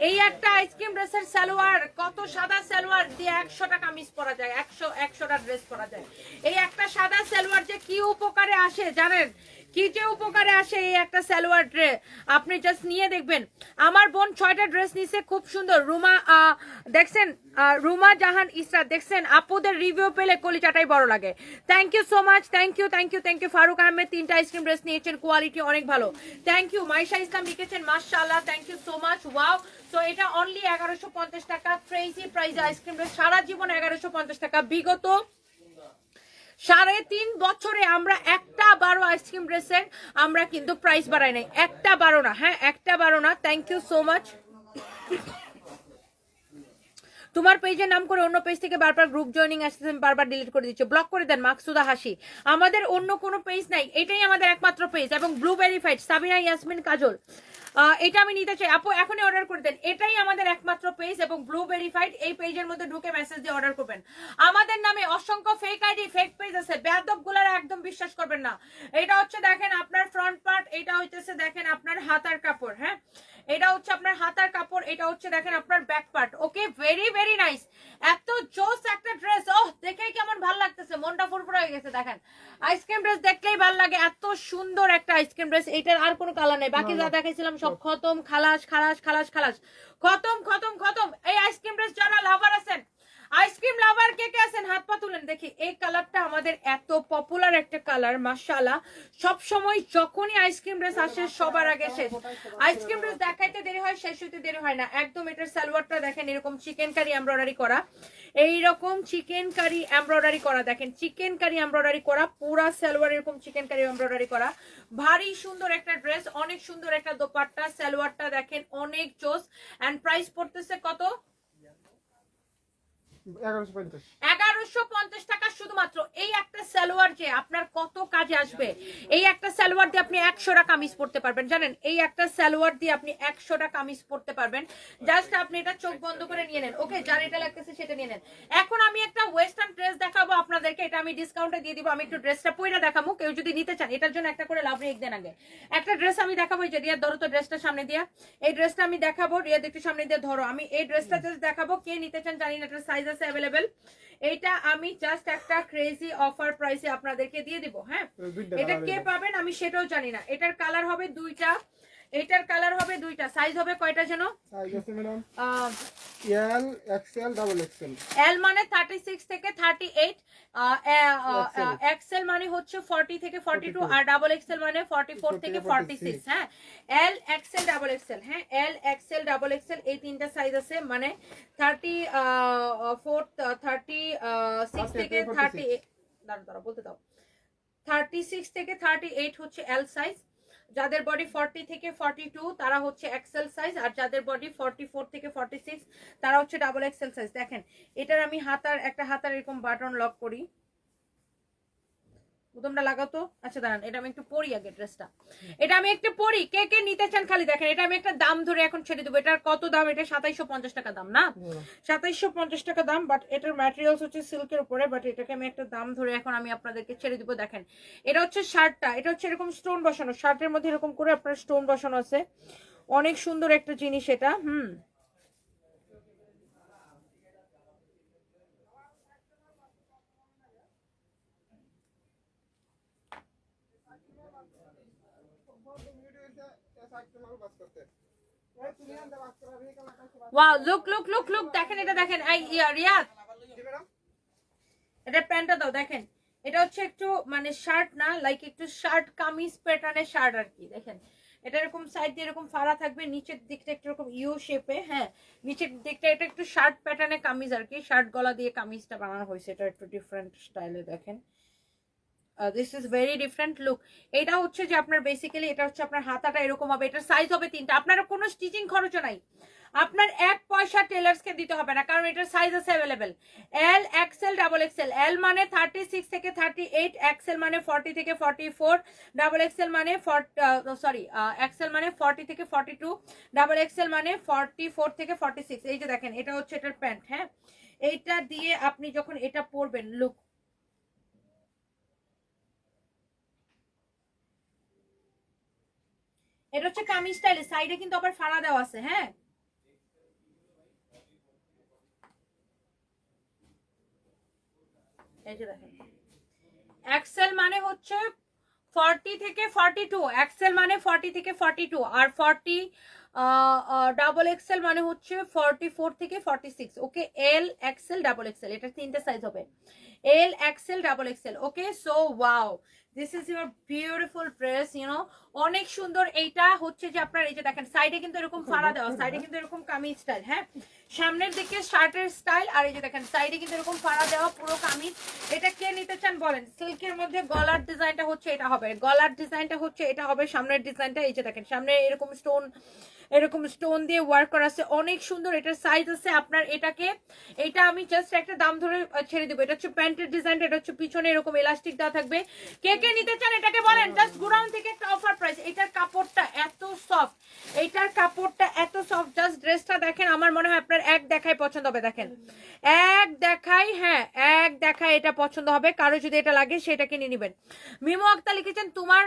এই একটা আইসক্রিম ড্রেসের সালোয়ার, কত সাদা সালোয়ার দিয়ে 100টা কামিজ পরা যায়, 100টা ড্রেস পরা যায়। এই একটা সাদা সালোয়ার যে কি উপকারে আসে জানেন, কি যে উপকারে আসে এই একটা সালোয়ার ড্রেস, আপনি জাস্ট নিয়ে দেখবেন। আমার বোন 6টা ড্রেস নিছে, খুব সুন্দর। রুমা দেখছেন, রুমা জাহান ইসরা দেখছেন। আপুদের রিভিউ পেলে কলিজাটাই বড় লাগে। Thank you so much, thank you thank you thank you. Faruk Ahmed 3টা আইসক্রিম ড্রেস নিয়েছেন, কোয়ালিটি অনেক ভালো, থ্যাংক ইউ। মাইশা ইসলাম লিখেছেন মাশাআল্লাহ, thank you so much, wow. So এটা অনলি 1150 টাকা, ক্রেজি প্রাইস আইসক্রিম ড্রেস। সারা জীবন 1150 টাকা। বিগত 3.5 বছরে আমরা একটা বারো আইসক্রিম ড্রেসের আমরা কিন্তু প্রাইস বাড়াই নাই, একটা বারো না, হ্যাঁ একটা বারো না। Thank you so much. তোমার পেজের নাম করে অন্য পেজ থেকে বারবার গ্রুপ জয়েনিং আসছে, বারবার ডিলিট করে দিচ্ছ, ব্লক করে দেন। মাকসুদা হাসি, আমাদের অন্য কোনো পেজ নাই, এটাই আমাদের একমাত্র পেজ। এবং ব্লু ভেরিফাইড সাবিনা ইয়াসমিন কাজল, এটা আমি নিতে চাই আপু, এখনই অর্ডার করে দেন। এটাই আমাদের একমাত্র পেজ এবং ব্লু ভেরিফাইড। এই পেজের মধ্যে ঢুকে মেসেজ দিয়ে অর্ডার করবেন। আমাদের নামে অসংখ্য ফেক আইডি, ফেক পেজ আছে, বেয়াদব গুলার একদম বিশ্বাস করবেন না। এটা হচ্ছে দেখেন আপনার ফ্রন্ট পার্ট, এটা হইতেছে দেখেন আপনার হাতার কাপড়, হ্যাঁ এটা হচ্ছে আপনার হাতার কাপড়, এটা হচ্ছে দেখেন আপনার ব্যাক পার্ট। ওকে, ভেরি ভেরি নাইস, এত জোস একটা ড্রেস। ওহ দেখেই কেমন ভালো লাগতেছে, মনটা ফুরফুরে হয়ে গেছে। দেখেন আইসক্রিম ড্রেস দেখলেই ভালো লাগে, এত সুন্দর একটা আইসক্রিম ড্রেস। এটার আর কোনো কালার নেই, বাকি যা দেখাইছিলাম সব খতম, খালাস খালাস খালাস খালাস, খতম খতম খতম। এই আইসক্রিম ড্রেস যারা লাভার আছেন, আইসক্রিম লাভার কে কে আছেন হাত পা তুলেন দেখি। এই কালারটা আমাদের এত পপুলার একটা কালার, মাশাআল্লাহ। সব সময় যখনই আইসক্রিম ড্রেস আসে সবার আগে শেষ। আইসক্রিম ড্রেস দেখাইতে দেরি হয়, শেষ হইতে দেরি হয় না একদম। এটার সালোয়ারটা দেখেন এরকম চিকেন কারি এমব্রয়ডারি করা, এইরকম চিকেন কারি এমব্রয়ডারি করা। দেখেন চিকেন কারি এমব্রয়ডারি করা, পুরা সালোয়ার এরকম চিকেন কারি এমব্রয়ডারি করা। ভারী সুন্দর একটা ড্রেস, অনেক সুন্দর একটা দোপাট্টা। সালোয়ারটা দেখেন অনেক জোস। এন্ড প্রাইস পড়তেছে কত? 1150 1150 টাকা শুধুমাত্র। এই একটা সালোয়ার যে আপনার কত কাজে আসবে, এই একটা সালোয়ার দিয়ে আপনি 100টা কামিজ পরতে পারবেন জানেন, এই একটা সালোয়ার দিয়ে আপনি 100টা কামিজ পরতে পারবেন। জাস্ট আপনি এটা চোখ বন্ধ করে নিয়ে নেন, ওকে, যার এটা লাগতেছে সেটা নিয়ে নেন। এখন আমি একটা ওয়েস্টার্ন ড্রেস দেখাবো আপনাদেরকে, এটা আমি ডিসকাউন্টে দিয়ে দিব। আমি একটু ড্রেসটা পরে দেখাবো, কেউ যদি নিতে চান এটার জন্য একটা করে লাভ রেখ দেন। আগে একটা ড্রেস আমি দেখাবো, এই যে রিয়া ধরো তো ড্রেসটা সামনে দিয়া, এই ড্রেসটা আমি দেখাবো, রিয়া একটু সামনে দিয়ে ধরো। আমি এই ড্রেসটা জাস্ট দেখাবো, কে নিতে চান জানি না, এটার সাইজ আছে অ্যাভেলেবেল। এইটা আমি জাস্ট একটা ক্রেজি অফার প্রাইসে আপনাদেরকে দিয়ে দিব। হ্যাঁ, এটা কে পাবেন আমি সেটাও জানি না। এটার কালার হবে দুইটা, এটার কালার হবে দুইটা, সাইজ হবে কয়টা যেন? সাইজ আছে madam L XL double XL. L মানে 36 থেকে 38, এক্সএল মানে হচ্ছে 40 থেকে 42, আর ডাবল এক্সএল মানে 44 থেকে 46। হ্যাঁ, এল এক্সএল ডাবল এক্সএল, হ্যাঁ এল এক্সএল ডাবল এক্সএল, এই তিনটা সাইজ আছে। মানে 34 36 থেকে 38, দাঁড়া বলতে দাও, 36 থেকে 38 হচ্ছে এল সাইজ। যাদের বডি 40 থেকে 42 তারা হচ্ছে এক্সেল সাইজ, আর যাদের বডি 44 থেকে 46 তারা হচ্ছে ডাবল এক্সেল সাইজ। দেখেন এটার আমি একটা হাতার এরকম বাটন লক করি, তোমরা লাগাও তো। আচ্ছা দাঁড়ান, এটা আমি একটু পরি আগে ড্রেসটা, এটা আমি একটু পরি, কে কে নিতে চান খালি দেখেন। এটা আমি একটা দাম ধরে এখন ছেড়ে দেবো। এটার কত দাম? এটা 2750 টাকা দাম না, 2750 টাকা দাম। বাট এটার ম্যাটেরিয়ালস হচ্ছে সিল্কের উপরে, বাট এটাকে আমি একটা দাম ধরে এখন আমি আপনাদেরকে ছেড়ে দিব। দেখেন এটা হচ্ছে শার্টটা, এটা হচ্ছে এরকম স্টোন বসানো, শার্টের মধ্যে এরকম করে আপনার স্টোন বসানো আছে, অনেক সুন্দর একটা জিনিস এটা। Wow, look look look look, দেখেন এটা দেখেন। এই রিয়াদ, এটা প্যান্টটা দাও। দেখেন এটা হচ্ছে একটু মানে শার্ট না, লাইক একটু শার্ট কামিজ প্যাটার্নের শার্ট আর কি। দেখেন এটা এরকম সাইড দিয়ে এরকম ফাড়া থাকবে, নিচের দিকটা একটু এরকম ইউ শেপে। হ্যাঁ, নিচের দিকটা এটা একটু শার্ট প্যাটার্নের কামিজ আর কি, শার্ট গলা দিয়ে কামিজটা বানানো হয়েছে। এটা একটু ডিফারেন্ট স্টাইলে দেখেন, this is very different look. এটা হচ্ছে যে আপনার বেসিক্যালি এটা হচ্ছে আপনার হাতাটা এরকম হবে, এটার সাইজ হবে 3টা। আপনার কোনো স্টিচিং খরচও নাই, আপনার 1 পয়সা টেলার্সকে দিতে হবে না, কারণ এটার সাইজ আছে available. L XL double XL. L মানে 36 থেকে 38, এক্সএল মানে 40 থেকে 44, ডাবল এক্সএল মানে এক্সএল মানে 40 থেকে 42, ডাবল এক্সএল মানে 44 থেকে 46। এই যে দেখেন এটা হচ্ছে এটার প্যান্ট। হ্যাঁ, এইটা দিয়ে আপনি যখন এটা পরবেন, লুক, এটা হচ্ছে কামিজ স্টাইলে, সাইডে কিন্তু আবার ফাড়া দেওয়া আছে। হ্যাঁ, এই যে দেখেন এক্সেল মানে হচ্ছে 40 থেকে 42, এক্সেল মানে 40 থেকে 42, আর 40 ডাবল এক্সেল মানে হচ্ছে 44 থেকে 46। ওকে, এল এক্সেল ডাবল এক্সেল, এটা 3টে সাইজ হবে, এল XL double Excel. Okay, so wow, this is your beautiful dress, অনেক সুন্দর। এইটা হচ্ছে যে আপনার এই যে দেখেন সাইডে কিন্তু এরকম ফাড়া দেওয়া, সাইডে কিন্তু এরকম কামিজ স্টাইল। হ্যাঁ, সামনের দিকে শার্টের স্টাইল, আর এই যে দেখেন সাইডে কিন্তু এরকম ফাড়া দেওয়া পুরো কামিজ। এটা কে নিতে চান বলেন? সিল্কের মধ্যে গলার ডিজাইনটা হচ্ছে এটা হবে, গলার ডিজাইনটা হচ্ছে এটা হবে, সামনের ডিজাইনটা এই যে দেখেন সামনে এরকম স্টোন দিয়ে ওয়ার্ক করা আছে, অনেক সুন্দর। এটার সাইজ আছে আপনার, এটা আমি জাস্ট একটা দাম ধরে ছেড়ে দেবো। এটা হচ্ছে প্যান্টের ডিজাইনটা, এটা হচ্ছে পিছনে এরকম এলাস্টিক দেওয়া থাকবে। কে কে নিতে চান এটাকে বলেন? জাস্ট গোডাউন থেকে একটা অফার প্রাইস। এটার কাপড়টা এত সফট, জাস্ট ড্রেসটা দেখেন, আমার মনে হয় আপনার এক দেখায় পছন্দ হবে। দেখেন এক দেখায় এটা পছন্দ হবে। কারো যদি এটা লাগে সেটাকে নিয়ে নেবেন। মিমো আক্তার লিখেছেন তোমার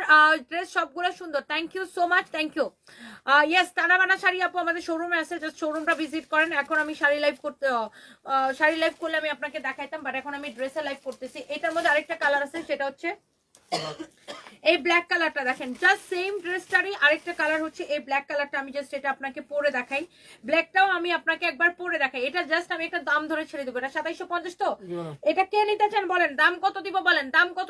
ড্রেস সবগুলো সুন্দর, thank you so much, thank you. Yes, Tanabana sari আপু আমাদের শোরুমে আছে, জাস্ট শোরুমটা ভিজিট করেন। এখন আমি শাড়ি লাইভ করলে আমি আপনাকে দেখাইতাম, বাট এখন আমি ড্রেসে লাইভ করতেছি। এটার মধ্যে আরেকটা কালার আছে, সেটা হচ্ছে এই ব্ল্যাক কালারটা। দেখেন জাস্ট সেম ড্রেসটারই আরেকটা কালার হচ্ছে এই ব্ল্যাক কালারটা। আমি জাস্ট এটা আপনাকে পরে দেখাই, ব্ল্যাকটাও আমি আপনাকে একবার পরে দেখাই। এটা জাস্ট আমি একটা দাম ধরে ছেড়ে দেবো। এটা 2750 তো। এটা কে নিতে চান বলেন? দাম কত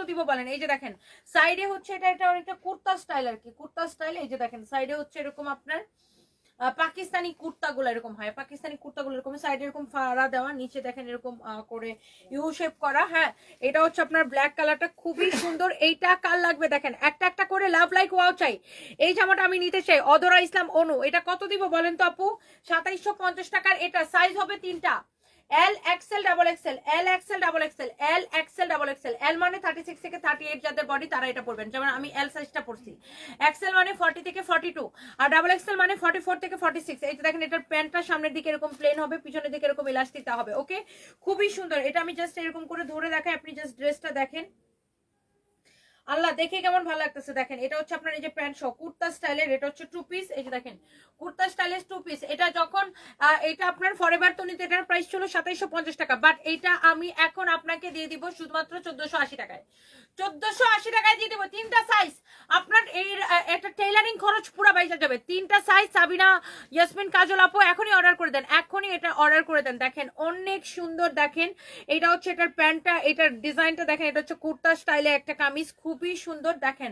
দিব বলেন? এই যে দেখেন সাইডে হচ্ছে এটা অনেকটা কুর্তা স্টাইল আর কি, কুর্তা স্টাইল। এই যে দেখেন সাইডে হচ্ছে এরকম আপনার পাকিস্তানি কুর্তাগুলো এরকম হয়, পাকিস্তানি কুর্তাগুলো এরকম সাইডে এরকম ফাড়া দেওয়া, নিচে দেখেন এরকম করে ইউ শেপ করা। হ্যাঁ, এটা হচ্ছে আপনার ব্ল্যাক কালারটা, খুবই সুন্দর। এইটা কার লাগবে দেখেন, একটা করে লাভ লাইক ওয়াও চাই। এই জামাটা আমি নিতে চাই। অধরা ইসলাম অনু, এটা কত দিব বলেন তো আপু? 2750 টাকার। এটা সাইজ হবে 3টা, L XL double XL, L XL double XL, L XL double XL. L মানে 36 থেকে 38 যাদের বডি তারা এটা পরবেন, যেমন আমি এল সাইজটা পরছি। এক্সেল মানে 40 থেকে 42, আর ডাবল এক্সেল মানে 44 থেকে 46। এই যে দেখেন এটার প্যান্টটা সামনের দিকে এরকম প্লেন হবে, পিছনের দিকে এরকম ইলাস্টিক হবে। ওকে, খুবই সুন্দর। এটা আমি জাস্ট এরকম করে ধরে দেখাই, আপনি জাস্ট ড্রেসটা দেখেন। আল্লাহ দেখে কেমন ভালো লাগতেছে দেখেন। এটা হচ্ছে আপনার এই যে প্যান্ট সহ কুর্তা স্টাইলের, এটা হচ্ছে 2 পিস। এই যে দেখেন কুর্তা স্টাইলের 2 পিস। এটা যখন এটা আপনার ফরএভার তনিতে এটার প্রাইস ছিল 2750 টাকা, বাট এটা আমি এখন আপনাকে দিয়ে দিব শুধুমাত্র 1480 টাকায়। 1480 টাকায় দিয়ে দিব। 3টা সাইজ আপনার এই একটা টেইলারিং খরচ পুরো বাইজা যাবে। 3টা সাইজ সাবিনা, ইয়াসমিন, কাজল আপু এখনই অর্ডার করে দেন, এখনই এটা অর্ডার করে দেন। দেখেন অনেক সুন্দর। দেখেন এটা হচ্ছে এটার প্যান্টটা, এটার ডিজাইনটা দেখেন। এটা হচ্ছে কুর্তা স্টাইলে একটা কামিজ, খুবই সুন্দর। দেখেন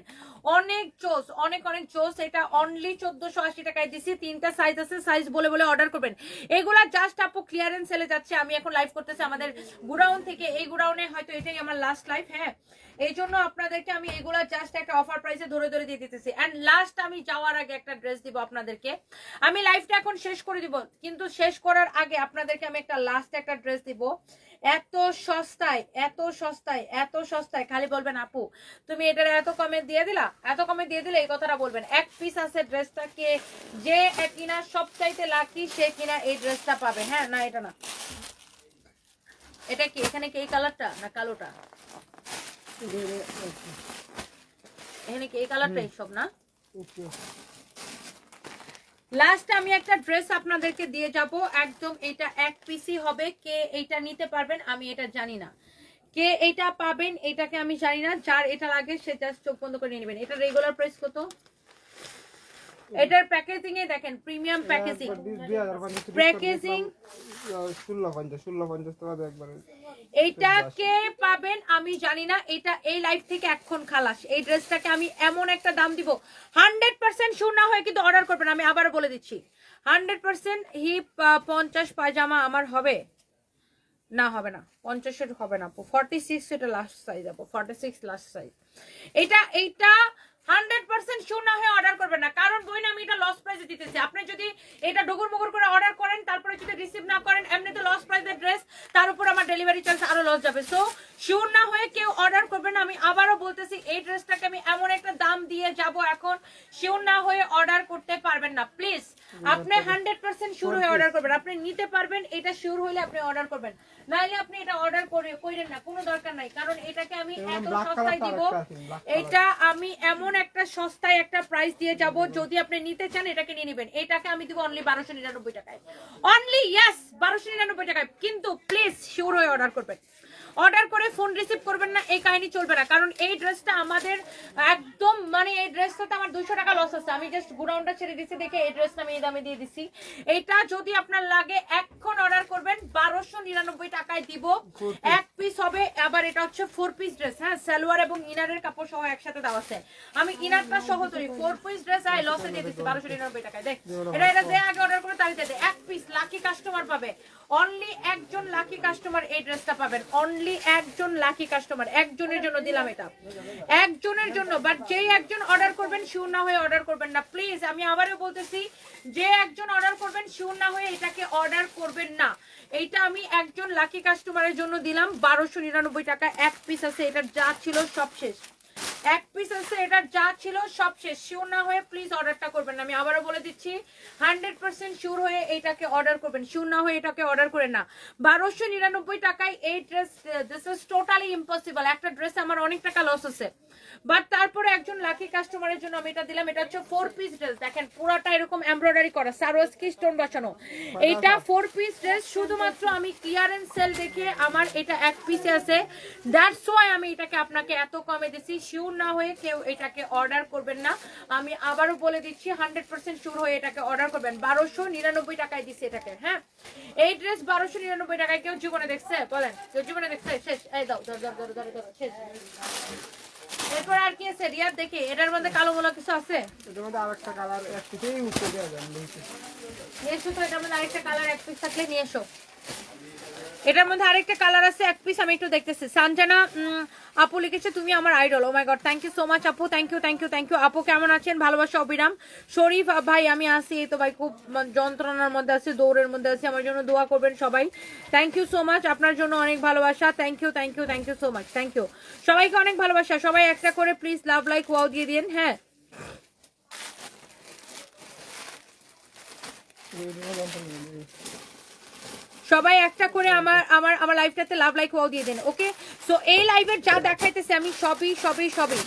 অনেক জোস, অনেক অনেক জোস। এটা অনলি 1480 টাকায় দিছি। 3টা সাইজ আছে, সাইজ বলে বলে অর্ডার করবেন। এগুলা জাস্ট আপু ক্লিয়ারেন্স সেলে যাচ্ছে। আমি এখন লাইভ করতেছি আমাদের গুডাউন থেকে। এই গুডাউনে হয়তো এটাই আমার লাস্ট লাইভ। হ্যাঁ, এই জন্য আপনাদেরকে আমি এগুলা জাস্ট একটা অফার প্রাইসে ধরে ধরে দিয়ে দিতেছি। এন্ড লাস্ট আমি যাওয়ার আগে একটা ড্রেস দিব আপনাদেরকে। আমি লাইভটা এখন শেষ করে দিব, কিন্তু শেষ করার আগে আপনাদেরকে আমি একটা লাস্ট একটা ড্রেস দিব। এত সস্তায়, এত সস্তায়, এত সস্তায়, খালি বলবেন আপু তুমি এটা এত কমে দিয়ে দিলা, এত কমে দিয়ে দিলে এই কথাটা বলবেন। এক পিস আছে ড্রেসটাকে, যে কিনা সবচাইতে লাকি সে কিনা এই ড্রেসটা পাবে। হ্যাঁ, না এটা না, এটা কি এখানে কি এই কালারটা না কালোটা? এখানে কি এই কালারটা এইসব না? লাস্ট আমি একটা ড্রেস আপনাদেরকে দিয়ে যাব একদম। এটা এক পিসই হবে। কে এইটা নিতে পারবেন আমি এটা জানি না, কে এটা পাবেন এটাকে আমি জানি না। যার এটা লাগে সে জাস্ট চোখ বন্ধ করে নিয়ে নেবেন। এটা রেগুলার প্রাইস কত? এটার প্যাকেজিং এ দেখেন, প্রিমিয়াম প্যাকেজিং, প্যাকেজিং 1650 টাকা একবারে। এইটা কে পাবেন আমি জানি না। এটা এই লাইফ থেকে এখন খালাস। এই ড্রেসটাকে আমি এমন একটা দাম দিব, 100% শিওর না হয় কিন্তু অর্ডার করবেন। আমি আবার বলে দিচ্ছি 100% হিপ 50 পায়জামা আমার হবে না, হবে না 50 হবে না। 46 এটা লাস্ট সাইজ আপু, 46 লাস্ট সাইজ। এটা 100% শিওর না হয়ে অর্ডার করবেন না, কারণ বই না আমি এটা লস প্রাইসে দিতেছি। আপনি যদি এটা ডুগুর মুগুর করে অর্ডার করেন, তারপরে যদি রিসিভ না করেন, এমনিতে লস প্রাইসের ড্রেস, তার উপর আমার ডেলিভারি চার্জ আরো লস যাবে। সো শিওর না হয়ে কেউ অর্ডার করবেন না। আমি আবারও বলতেছি এই ড্রেসটাকে আমি এমন একটা দাম দিয়ে যাব, এখন শিওর না হয়ে অর্ডার করতে পারবেন না। প্লিজ আপনি 100% শিওর হয়ে অর্ডার করবেন। আপনি নিতে পারবেন, এটা শিওর হইলে আপনি অর্ডার করবেন, নাইলে আপনি এটা অর্ডার করেন না, কোনো দরকার নাই। কারণ এটাকে আমি এত সস্তায় দিব, এটা আমি এমন একটা সস্তায় একটা প্রাইস দিয়ে যাব। যদি আপনি নিতে চান এটাকে নিয়ে নেবেন। এটাকে আমি দিব অনলি 1299 টাকায়, অনলি ইয়েস 1299 টাকায়। কিন্তু প্লিজ শিওর হয়ে অর্ডার করবেন। অর্ডার করে ফোন রিসিভ করবেন না, এই কাহিনী চলবে না। কারণ এই ড্রেসটা আমাদের একদম মানে এই ড্রেসটাতে আমার 200 টাকা লস আছে। আমি জাস্ট গুডাউনটা ছেড়ে দিচ্ছি দেখে এই ড্রেসটা আমি এই দামে দিয়ে দিচ্ছি। এটা যদি আপনার লাগে এখন অর্ডার করবেন, 1299 টাকায় দিব। এক পিস হবে। আবার এটা হচ্ছে 4 পিস ড্রেস। হ্যাঁ, সালোয়ার এবং ইনারের কাপড় সহ একসাথে দেওয়া আছে। আমি ইনারটা সহ ধরি 4 পিস ড্রেস আই লসে দিয়ে দিচ্ছি 1299 টাকায়। দেখ এটা যে আগে অর্ডার করে তাই দে। এক পিস লাকি কাস্টমার পাবে, অনলি একজন লাকি কাস্টমার এই ড্রেসটা পাবেন। অনলি একজন লাকি কাস্টমার, একজনের জন্য দিলাম এটা, একজনের জন্য। বাট যেই একজন অর্ডার করবেন শিওর না হয়ে অর্ডার করবেন না। প্লিজ আমি আবারও বলতেছি, যে একজন অর্ডার করবেন শিওর না হয়ে এটাকে অর্ডার করবেন না। এইটা আমি একজন লাকি কাস্টমারের জন্য দিলাম 1299 টাকা। এক পিস আছে, এটার যা ছিল সব শেষ। এক পিস আছে, এটার যা ছিল সব শেষ। শিওর না হয়ে প্লিজ অর্ডারটা করবেন না। আমি আবারও বলে দিচ্ছি 100% শিওর হয়ে এটাকে অর্ডার করবেন, শিওর না হয়ে এটাকে অর্ডার করেন না। 1299 টাকায় এই dress, this is totally impossible. একটা ড্রেস আমার অনেক টাকা লস আছে, বাট তারপরে একজন লাকি কাস্টমারের জন্য আমি এটা দিলাম। এটা হচ্ছে 4 পিস ড্রেস। দেখেন পুরাটা এরকম এমব্রয়ডারি করা, সারোয়ারস্কি স্টোন বসানো। এইটা 4 পিস ড্রেস। শুধুমাত্র আমি ক্লিয়ারেন্স সেল দেখে আমার এটা এক পিসে আছে, দ্যাটস ওয়াই আমি এটাকে আপনাকে এত কমে দিছি। শিওর না হয়ে কেউ এটাকে অর্ডার করবেন না। আমি আবারও বলে দিচ্ছি 100% শিওর হয়ে এটাকে অর্ডার করবেন। 1299 টাকায় দিছি এটাকে। হ্যাঁ, এই ড্রেস 1299 টাকায় কেউ জীবনে দেখছে? বলেন, কেউ জীবনে দেখছে? শেষ। এই দাও ধর ধর ধর ধর ধর শেষ। এরপর আর কি আছে রিয়াদ? দেখি এটার মধ্যে কালো গোলা কিছু আছে। এটার মধ্যে আরেকটা কালার এক পিসেই উঠে দেওয়া যায়। নিয়ে এসো তো, এটার মধ্যে আরেকটা কালার এক পিস থাকলে নিয়ে এসো। এটার মধ্যে আরেকটা কালার আছে এক পিস, আমি একটু দেখতেছি। সানজানা আপু লিখেছে তুমি আমার idol. Oh my god, thank you so much আপু, thank you thank you thank you. আপু কেমন আছেন? ভালোবাসা অবিরাম। শরীফ ভাই আমি আসি, এই তো ভাই খুব যন্ত্রণার মধ্যে আছি, দৌড়ের মধ্যে আছি, আমার জন্য দোয়া করবেন সবাই। থ্যাংক ইউ সো মাচ, আপনার জন্য অনেক ভালোবাসা। Thank you thank you thank you so much, thank you সবাইকে অনেক ভালোবাসা। সবাই একটা করে প্লিজ লাভ লাইক ওয়াও দিয়ে দিন। হ্যাঁ সবাই একটা করে আমার আমার আমার লাইভটাতে লাভ লাইক ওয়াও দিয়ে দেন। ওকে, সো এই লাইভের যা দেখাইতেছে আমি সবই সবই সবই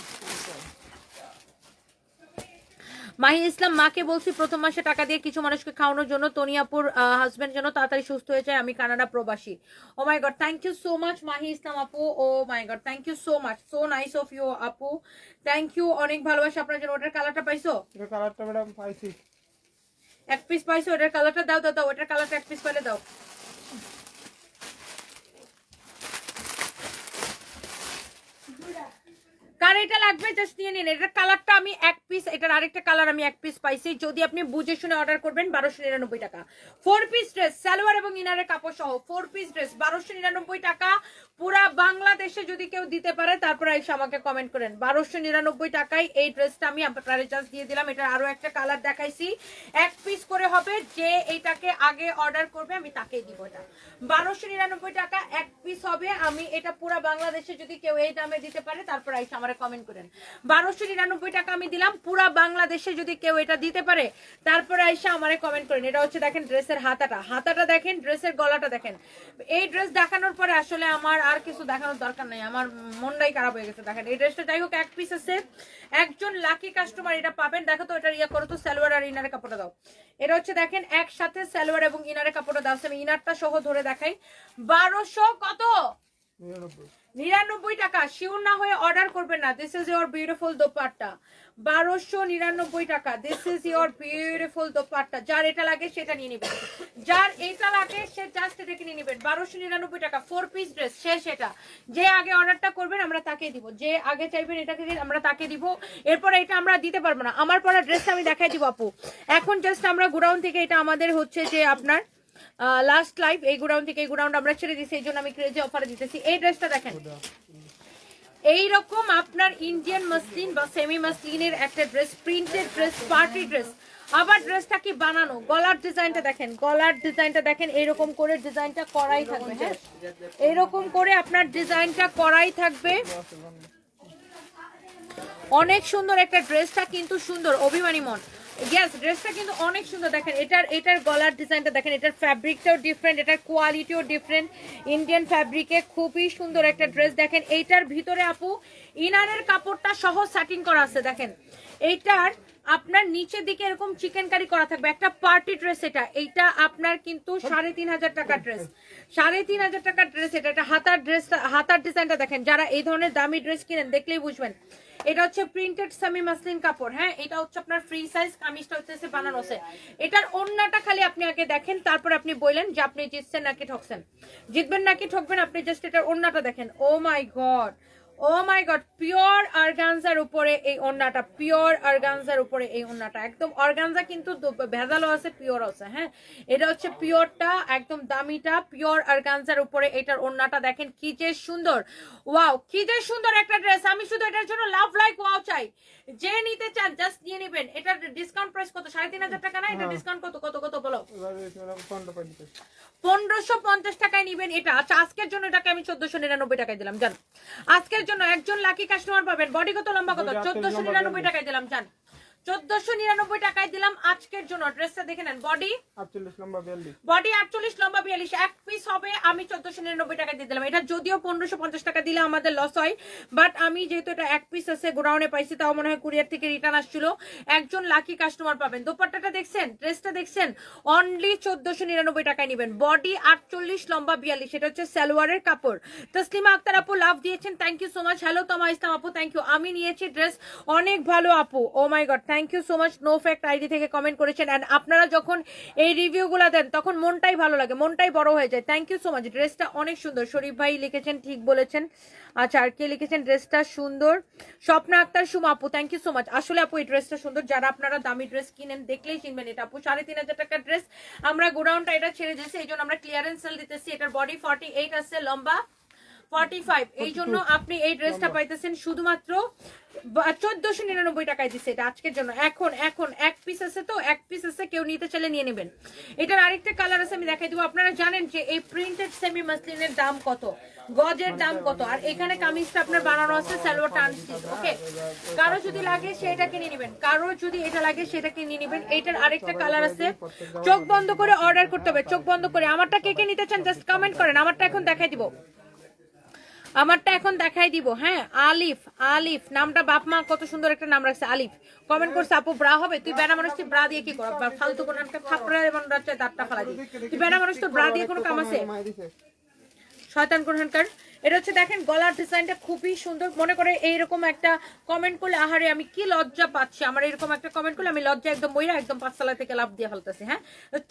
মাহি ইসলাম মাকে বলছি প্রথম মাসে টাকা দিয়ে কিছু মানুষকে খাওয়ানোর জন্য, তনিয়াপুর হাজবেন্ড যেন তাড়াতাড়ি সুস্থ হয়ে যায়, আমি কানাডা প্রবাসী। Oh my god, thank you so much Mahi Islam আপু। Oh my god, thank you so much, so nice of you আপু, থ্যাংক ইউ, অনেক ভালোবাসা আপনার জন্য। ওটার কালারটা পাইছো? এটা কালারটা ম্যাডাম পাইছি, এক পিস পাইছো? ওটার কালারটা দাও দাও দাও, ওটার কালারটা এক পিস পাইলে দাও। কার এটা লাগবে জাস্ট নিয়ে নিন। এটার কালারটা আমি এক পিস, এটার আরেকটা কালার আমি এক পিস পাইছি। যদি আপনি বুঝে শুনে অর্ডার করবেন 1299 টাকা। 4 পিস ড্রেস সালোয়ার এবং ইনারের কাপড় সহ 4 পিস ড্রেস 1299 টাকা। পুরা বাংলাদেশে যদি কেউ দিতে পারে তারপরে এসে আমাকে কমেন্ট করেন। 1299 টাকায় এই ড্রেসটা আমি আপনাদের জাস্ট দিয়ে দিলাম। এটার আরো একটা কালার দেখাইছি, এক পিস করে হবে। যে এইটাকে আগে অর্ডার করবে আমি তাকেই দিব। এটা 1299 টাকা এক পিস হবে। আমি এটা পুরা বাংলাদেশে যদি কেউ এই দামে দিতে পারে তারপরে এসে আমার কমেন্ট করেন। 1299 টাকা আমি দিলাম, পুরা বাংলাদেশে যদি কেউ এটা দিতে পারে তারপরে এসে আমারে কমেন্ট করেন। এটা হচ্ছে দেখেন ড্রেসের হাতাটা দেখেন, ড্রেসের গলাটা দেখেন। এই ড্রেস দেখানোর পরে আসলে আমার আর কিছু দেখানোর দরকার নাই, আমার মনটাই খারাপ হয়ে গেছে। দেখেন এই ড্রেসটা যাই হোক এক পিস আছে, একজন লাকি কাস্টমার এটা পাবেন। দেখো তো এটা ইয়া করো তো, সালোয়ার আর ইনারের কাপড়টা দাও। এটা হচ্ছে দেখেন একসাথে সালোয়ার এবং ইনারের কাপড়টা দাও। আমি ইনারটা সহ ধরে দেখাই। 1200 কত? 99 টাকা। শিওর না হয়ে অর্ডার করবেন না। This is your beautiful dupatta, 1299 টাকা। This is your beautiful dupatta. যার এটা লাগে সেটা নিয়ে নেবেন, যার এটা লাগে সে জাস্ট এটাকে নিয়ে নেবেন। 1299 টাকা 4 পিস ড্রেস শেষ। এটা যে আগে অর্ডারটা করবেন আমরা তাকে দিব, যে আগে চাইবেন এটাকে আমরা তাকে দিব। এরপরে এটা আমরা দিতে পারবো না। আমার পরা ড্রেসটা আমি দেখাই দিব আপু। এখন জাস্ট আমরা গোডাউন থেকে, এটা আমাদের হচ্ছে যে আপনার লাস্ট লাইভ, এই গোডাউন থেকে এই গোডাউন আমরা ছেড়ে দিচ্ছি, এই জন্য আমি ক্রেজি অফারে দিতেছি। এই ড্রেসটা দেখেন, এইরকম আপনার ইন্ডিয়ান মাসলিন বা সেমি মাসলিনের একটা dress, printed dress, party dress. আবার ড্রেসটা কি বানানো, গলার ডিজাইনটা দেখেন, গলার ডিজাইনটা দেখেন, এরকম করে ডিজাইনটা করাই থাকবে। হ্যাঁ এরকম করে আপনার ডিজাইনটা করাই থাকবে। অনেক সুন্দর একটা ড্রেসটা কিন্তু সুন্দর, অভিমানী মন। ইয়েস ড্রেসটা কিন্তু অনেক সুন্দর। দেখেন এটার গলার ডিজাইনটা দেখেন, এটার ফ্যাব্রিকটাও ডিফারেন্ট, এটার কোয়ালিটিও ডিফারেন্ট। ইন্ডিয়ান ফ্যাব্রিকে খুবই সুন্দর একটা ড্রেস। দেখেন এইটার ভিতরে আপু ইনারের কাপড়টা সহ সাটিন করা আছে। দেখেন এইটার আপনার নিচের দিকে এরকম চিকেন কারি করা থাকবে, একটা পার্টি ড্রেস। এইটা আপনার কিন্তু 3500 টাকার ড্রেস, 3500 টাকার ড্রেস। এটা হাতার ড্রেস, হাতার ডিজাইনটা দেখেন। যারা এই ধরনের দামি ড্রেস কিনেন দেখলেই বুঝবেন। এটা হচ্ছে প্রিন্টেড সেমি মাসলিন কাপড়। হ্যাঁ এটা হচ্ছে আপনার ফ্রি সাইজ, কামিজটা হচ্ছে বানানো আছে। এটার ওন্নাটা খালি আপনি আগে দেখেন, তারপর আপনি বললেন যে আপনি জিতছেন নাকি ঠকছেন, জিতবেন নাকি ঠকবেন। আপনি জাস্ট এটার ওন্নাটা দেখেন। Oh my god, O my god, pure organza উপরে এই ওন্নাটা, পিওর অর্গানজার উপরে এই ওন্নাটা। একদম অর্গানজা কিন্তু ভেজালও আছে, পিওর আছে। হ্যাঁ এটা হচ্ছে পিওরটা, একদম দামিটা, পিওর অর্গানজার উপরে এটার ওন্নাটা দেখেন কি যে সুন্দর। ওয়াও কি যে সুন্দর একটা ড্রেস। আমি শুধু এটার জন্য লাভ লাইক ওয়াও চাই। যে নিতে চান জাস্ট নিয়ে নেবেন। এটার ডিসকাউন্ট প্রাইস কত? 3500 টাকা না? এটা ডিসকাউন্ট কত কত কত বলো? 1550 টাকায় নিবেন এটা। আচ্ছা আজকের জন্য এটাকে আমি 1499 টাকায় দিলাম জান। আজকের জন্য একজন লাকি কাস্টমার পাবেন। বডি কত, লম্বা কত? 1499 টাকায় দিলাম জান, 1499 টাকায় দিলাম আজকের জন্য। ড্রেসটা দেখে নেন, বডি 48 লম্বা 42, বডি 48 লম্বা 42, এক পিস হবে। আমি 1499 টাকা দিয়ে দিলাম। এটা যদিও 1550 টাকা দিলে আমাদের লস হয়, বাট আমি যেহেতু এটা এক পিস আছে গোডাউনে পাইছি, তাও মনে হয় কুরিয়ার থেকে রিটার্ন আসছিল। একজন লাকি কাস্টমার পাবেন। দোপাট্টাটা দেখছেন, ড্রেসটা দেখছেন, অনলি 1499 টাকায় নেবেন। বডি 48 লম্বা 42, সেটা হচ্ছে সালোয়ারের কাপড়। তসলিমা আক্তার আপু লাভ দিয়েছেন, thank you so much. Hello Toma Islam আপু, থ্যাংক ইউ। আমি নিয়েছি ড্রেস, অনেক ভালো আপু। Oh my god, thank you so much no fact ID থেকে কমেন্ট করেছেন। অ্যান্ড আপনারা যখন এই রিভিউগুলো দেন তখন মনটাই ভালো লাগে, মনটাই বড় হয়ে যায়। Thank you so much. ড্রেসটা অনেক সুন্দর, শরীফ ভাই লিখেছেন, ঠিক বলেছেন। আচ্ছা, আর কে লিখেছেন ড্রেসটা সুন্দর? স্বপ্না আক্তার সুমা আপু, থ্যাংক ইউ সো মাচ। আসলে আপু এই ড্রেসটা সুন্দর, যারা আপনারা দামি ড্রেস কিনেন দেখলেই চিনবেন এটা আপু। 3,500 টাকার ড্রেস, আমরা গোডাউনটা এটা ছেড়ে দিয়েছি, এই জন্য আমরা ক্লিয়ারেন্স সেল দিতেছি। এটার বডি 48 আছে, লম্বা 45, এই জন্য আপনি এই ড্রেসটা পাইতেছেন শুধুমাত্র 1499 টাকায় দিচ্ছে এটা আজকের জন্য। এখন এখন এক পিস আছে, তো এক পিস আছে, কেউ নিতে চাইলে নিয়ে নেবেন। এটার আরেকটা কালার আছে, আমি দেখাই দিব। আপনারা জানেন যে এই প্রিন্টেড সেমি মাসলিনের দাম কত, গজের দাম কত, আর এখানে কামিজটা আপনার বানানো আছে সালোয়ারটা আনস্টিচ। ওকে, কারো যদি লাগে সেটাকে নিয়ে নেবেন, কারো যদি এটা লাগে সেটাকে নিয়ে নেবেন। এটার আরেকটা কালার আছে, চোখ বন্ধ করে অর্ডার করতে হবে, চোখ বন্ধ করে। আমারটা কে কে নিতে চান জাস্ট কমেন্ট করেন, আমারটা এখন দেখাই দিব, আমারটা এখন দেখাই দিব। হ্যাঁ, আলিফ, আলিফ নামটা বাপ মা কত সুন্দর একটা নাম রাখছে, আলিফ কমেন্ট করছে আপু ব্রা হবে। তুই বেড়া মানুষ, তুই ব্রা দিয়ে কি কর? ফালতু কোন একটা থাপড়া এমন রাখছে দাঁতটা ফালা দিই। তুই বেড়া মানুষ, তোর ব্রা দিয়ে কোনো কাম আছে? শয়তান কোরআনকার। এটা হচ্ছে দেখেন গলার ডিজাইনটা খুবই সুন্দর। মনে করে এইরকম একটা কমেন্ট করলে আহারে আমি কি লজ্জা পাচ্ছি, আমার এরকম একটা কমেন্ট করলে আমি লজ্জা একদম বইরা একদম 5 তলা থেকে লাফ দিয়ে ফেলতেছি। হ্যাঁ,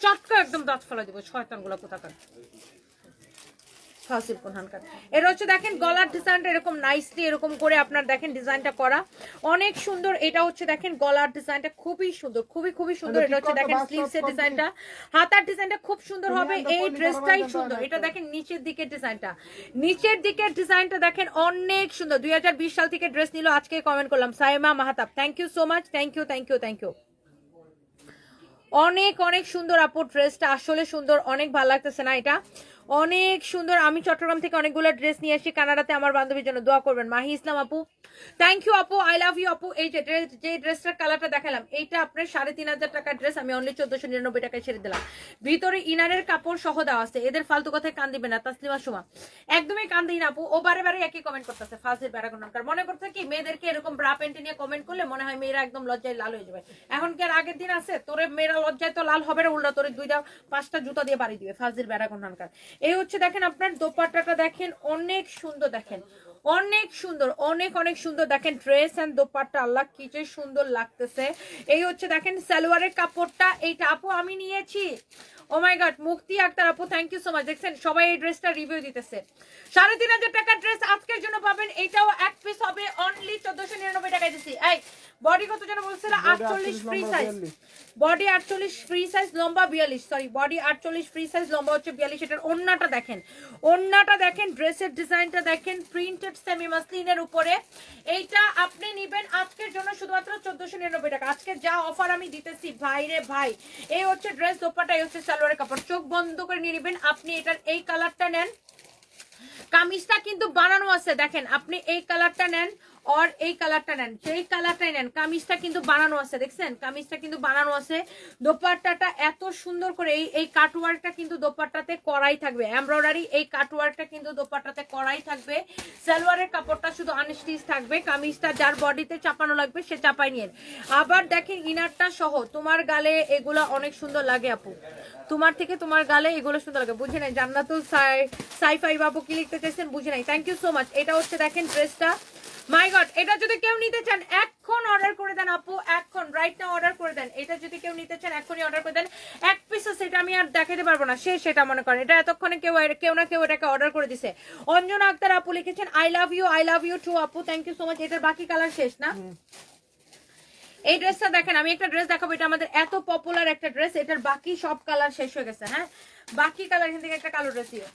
চটকা একদম দাঁত ফেলা দিব, শয়তান গুলা কোথাকার। এটা হচ্ছে দেখেন গলার ডিজাইনটা এরকম নাইসলি এরকম করে আপনার দেখেন ডিজাইনটা করা অনেক সুন্দর। এটা হচ্ছে দেখেন গলার ডিজাইনটা খুবই সুন্দর, খুবই খুবই সুন্দর। এটা হচ্ছে দেখেন স্লিভসের ডিজাইনটা, হাতার ডিজাইনটা খুব সুন্দর হবে। এই ড্রেসটাই সুন্দর। এটা দেখেন নিচের দিকের ডিজাইনটা, নিচের দিকের ডিজাইনটা দেখেন অনেক সুন্দর। 2020 সাল থেকে ড্রেস নিল, আজকে কমেন্ট করলাম Saima Mahtab, thank you so much, thank you thank you thank you. অনেক অনেক সুন্দর আপু, ড্রেসটা আসলে সুন্দর, অনেক ভালো লাগতেছে না? এটা অনেক সুন্দর। আমি চট্টগ্রাম থেকে অনেকগুলো ড্রেস নিয়ে আসি কানাডাতে, আমার বান্ধবীর জন্য দোয়া করবেন। মাহি ইসলাম আপু, থ্যাংক ইউ আপু, আই লাভ ইউ আপু। এই যে ড্রেসটার কালারটা দেখালাম, এইটা আপনার 3,500 টাকার ড্রেস, আমি অনলি 1499 টাকায় ছেড়ে দিলাম। ভিতরে ইনারের কাপড় সহ দেওয়া আছে। এদের ফালতু কথায় কান দিবেন না তাসলিমা সুমা, একদমই কান দিই না আপু। ও বারে বারে একই কমেন্ট করতেছে, ফালসের ব্যারাগনকার। মনে করতে কি মেয়েদেরকে এরকম ব্রা প্যান্ট নিয়ে কমেন্ট করলে মনে হয় মেয়েরা একদম লজ্জায় লাল হয়ে যাবে। এখন কি আর আগের দিন আছে? তোরে মেয়েরা লজ্জায় তো লাল হবে না, উল্টা তোরে 2-5টা জুতা দিয়ে বাড়ি দিবে, ফালসের ব্যারাগনকার। এই হচ্ছে দেখেন আপনার দোপাট্টাটা দেখেন অনেক সুন্দর, দেখেন অনেক সুন্দর, অনেক অনেক সুন্দর। দেখেন ড্রেস এন্ড দোপাট্টা, আল্লাহ কি যে সুন্দর লাগতেছে। এই হচ্ছে দেখেন সালোয়ারের কাপড়টা, এইটা আপু আমি নিয়েছি। ও মাই গড, মুক্তি আক্তার আপু, থ্যাংক ইউ সো মাচ। দেখছেন সবাই এই ড্রেসটা রিভিউ দিতেছে। 3,500 টাকার ড্রেস আজকের জন্য পাবেন। এটাও এক পিস হবে, অনলি 1499 টাকায় দিচ্ছি। এই বডি কত যেন বলছিল? 48 free size, body 48 free size, লম্বা 42, সরি বডি 48 ফ্রি সাইজ, লম্বা হচ্ছে 42। এটার ওন্নাটা দেখেন, ওন্নাটা দেখেন, ড্রেসের ডিজাইনটা দেখেন, প্রিন্টেড সেমি মাসলিনের উপরে। এইটা আপনি নিবেন আজকের জন্য শুধুমাত্র 1499 টাকা। আজকে যা অফার আমি দিতেছি ভাই রে ভাই। এই হচ্ছে ড্রেস, দোপাট্টা, এই হচ্ছে সালোয়ারের কাপড়। চোখ বন্ধ করে নিয়ে নেবেন আপনি। এটার এই কালারটা নেন, কামিজটা কিন্তু বানানো আছে, দেখেন আপনি এই কালারটা নেন আর এই কালারটা নেন, যেই কালারটাই নেন কামিজটা কিন্তু বানানো আছে, দেখছেন কামিজটা কিন্তু বানানো আছে। দোপাট্টাটা এত সুন্দর করে এই কাটওয়ার্কটা কিন্তু দোপাট্টাতে করাই থাকবে, এমব্রয়ডারি এই কাটওয়ার্কটা কিন্তু দোপাট্টাতে করাই থাকবে। সালোয়ারের কাপড়টা শুধু আনস্টিচ থাকবে, কামিজটা যার বডিতে চাপানো লাগবে সে চাপাই নিয়ে। আবার দেখেন ইনারটা সহ, তোমার গালে এগুলা অনেক সুন্দর লাগে আপু, তোমার থেকে তোমার গালে এগুলো সুন্দর লাগে। বুঝে নাই জান্নাতুল সাইফাই বাবু কি লিখতে চাইছেন বুঝে নাই, থ্যাংক ইউ সো মাচ। এটা হচ্ছে দেখেন ড্রেসটা, মাই গড, এটা যদি কেউ নিতে চান এখন অর্ডার করে দেন আপু, এখন রাইট নাও অর্ডার করে দেন। এটা যদি কেউ নিতে চান এখনই অর্ডার করে দেন। এক পিস আছে, এটা আমি আর দেখাতে পারবো না, সেটা মনে করেন এটা এতক্ষণে কেউ না কেউ এটাকে অর্ডার করে দিছে। অঞ্জনা আক্তার আপু লিখেছেন আই লাভ ইউ টু আপু, থ্যাংক ইউ সো মাচ। এটার বাকি কালার শেষ না? এই ড্রেসটা দেখেন, আমি একটা ড্রেস দেখাবো, এটা আমাদের এত পপুলার একটা ড্রেস, এটার বাকি সব কালার শেষ হয়ে গেছে। হ্যাঁ, বাকি কালার, এখান থেকে একটা কালো ড্রেস দিও,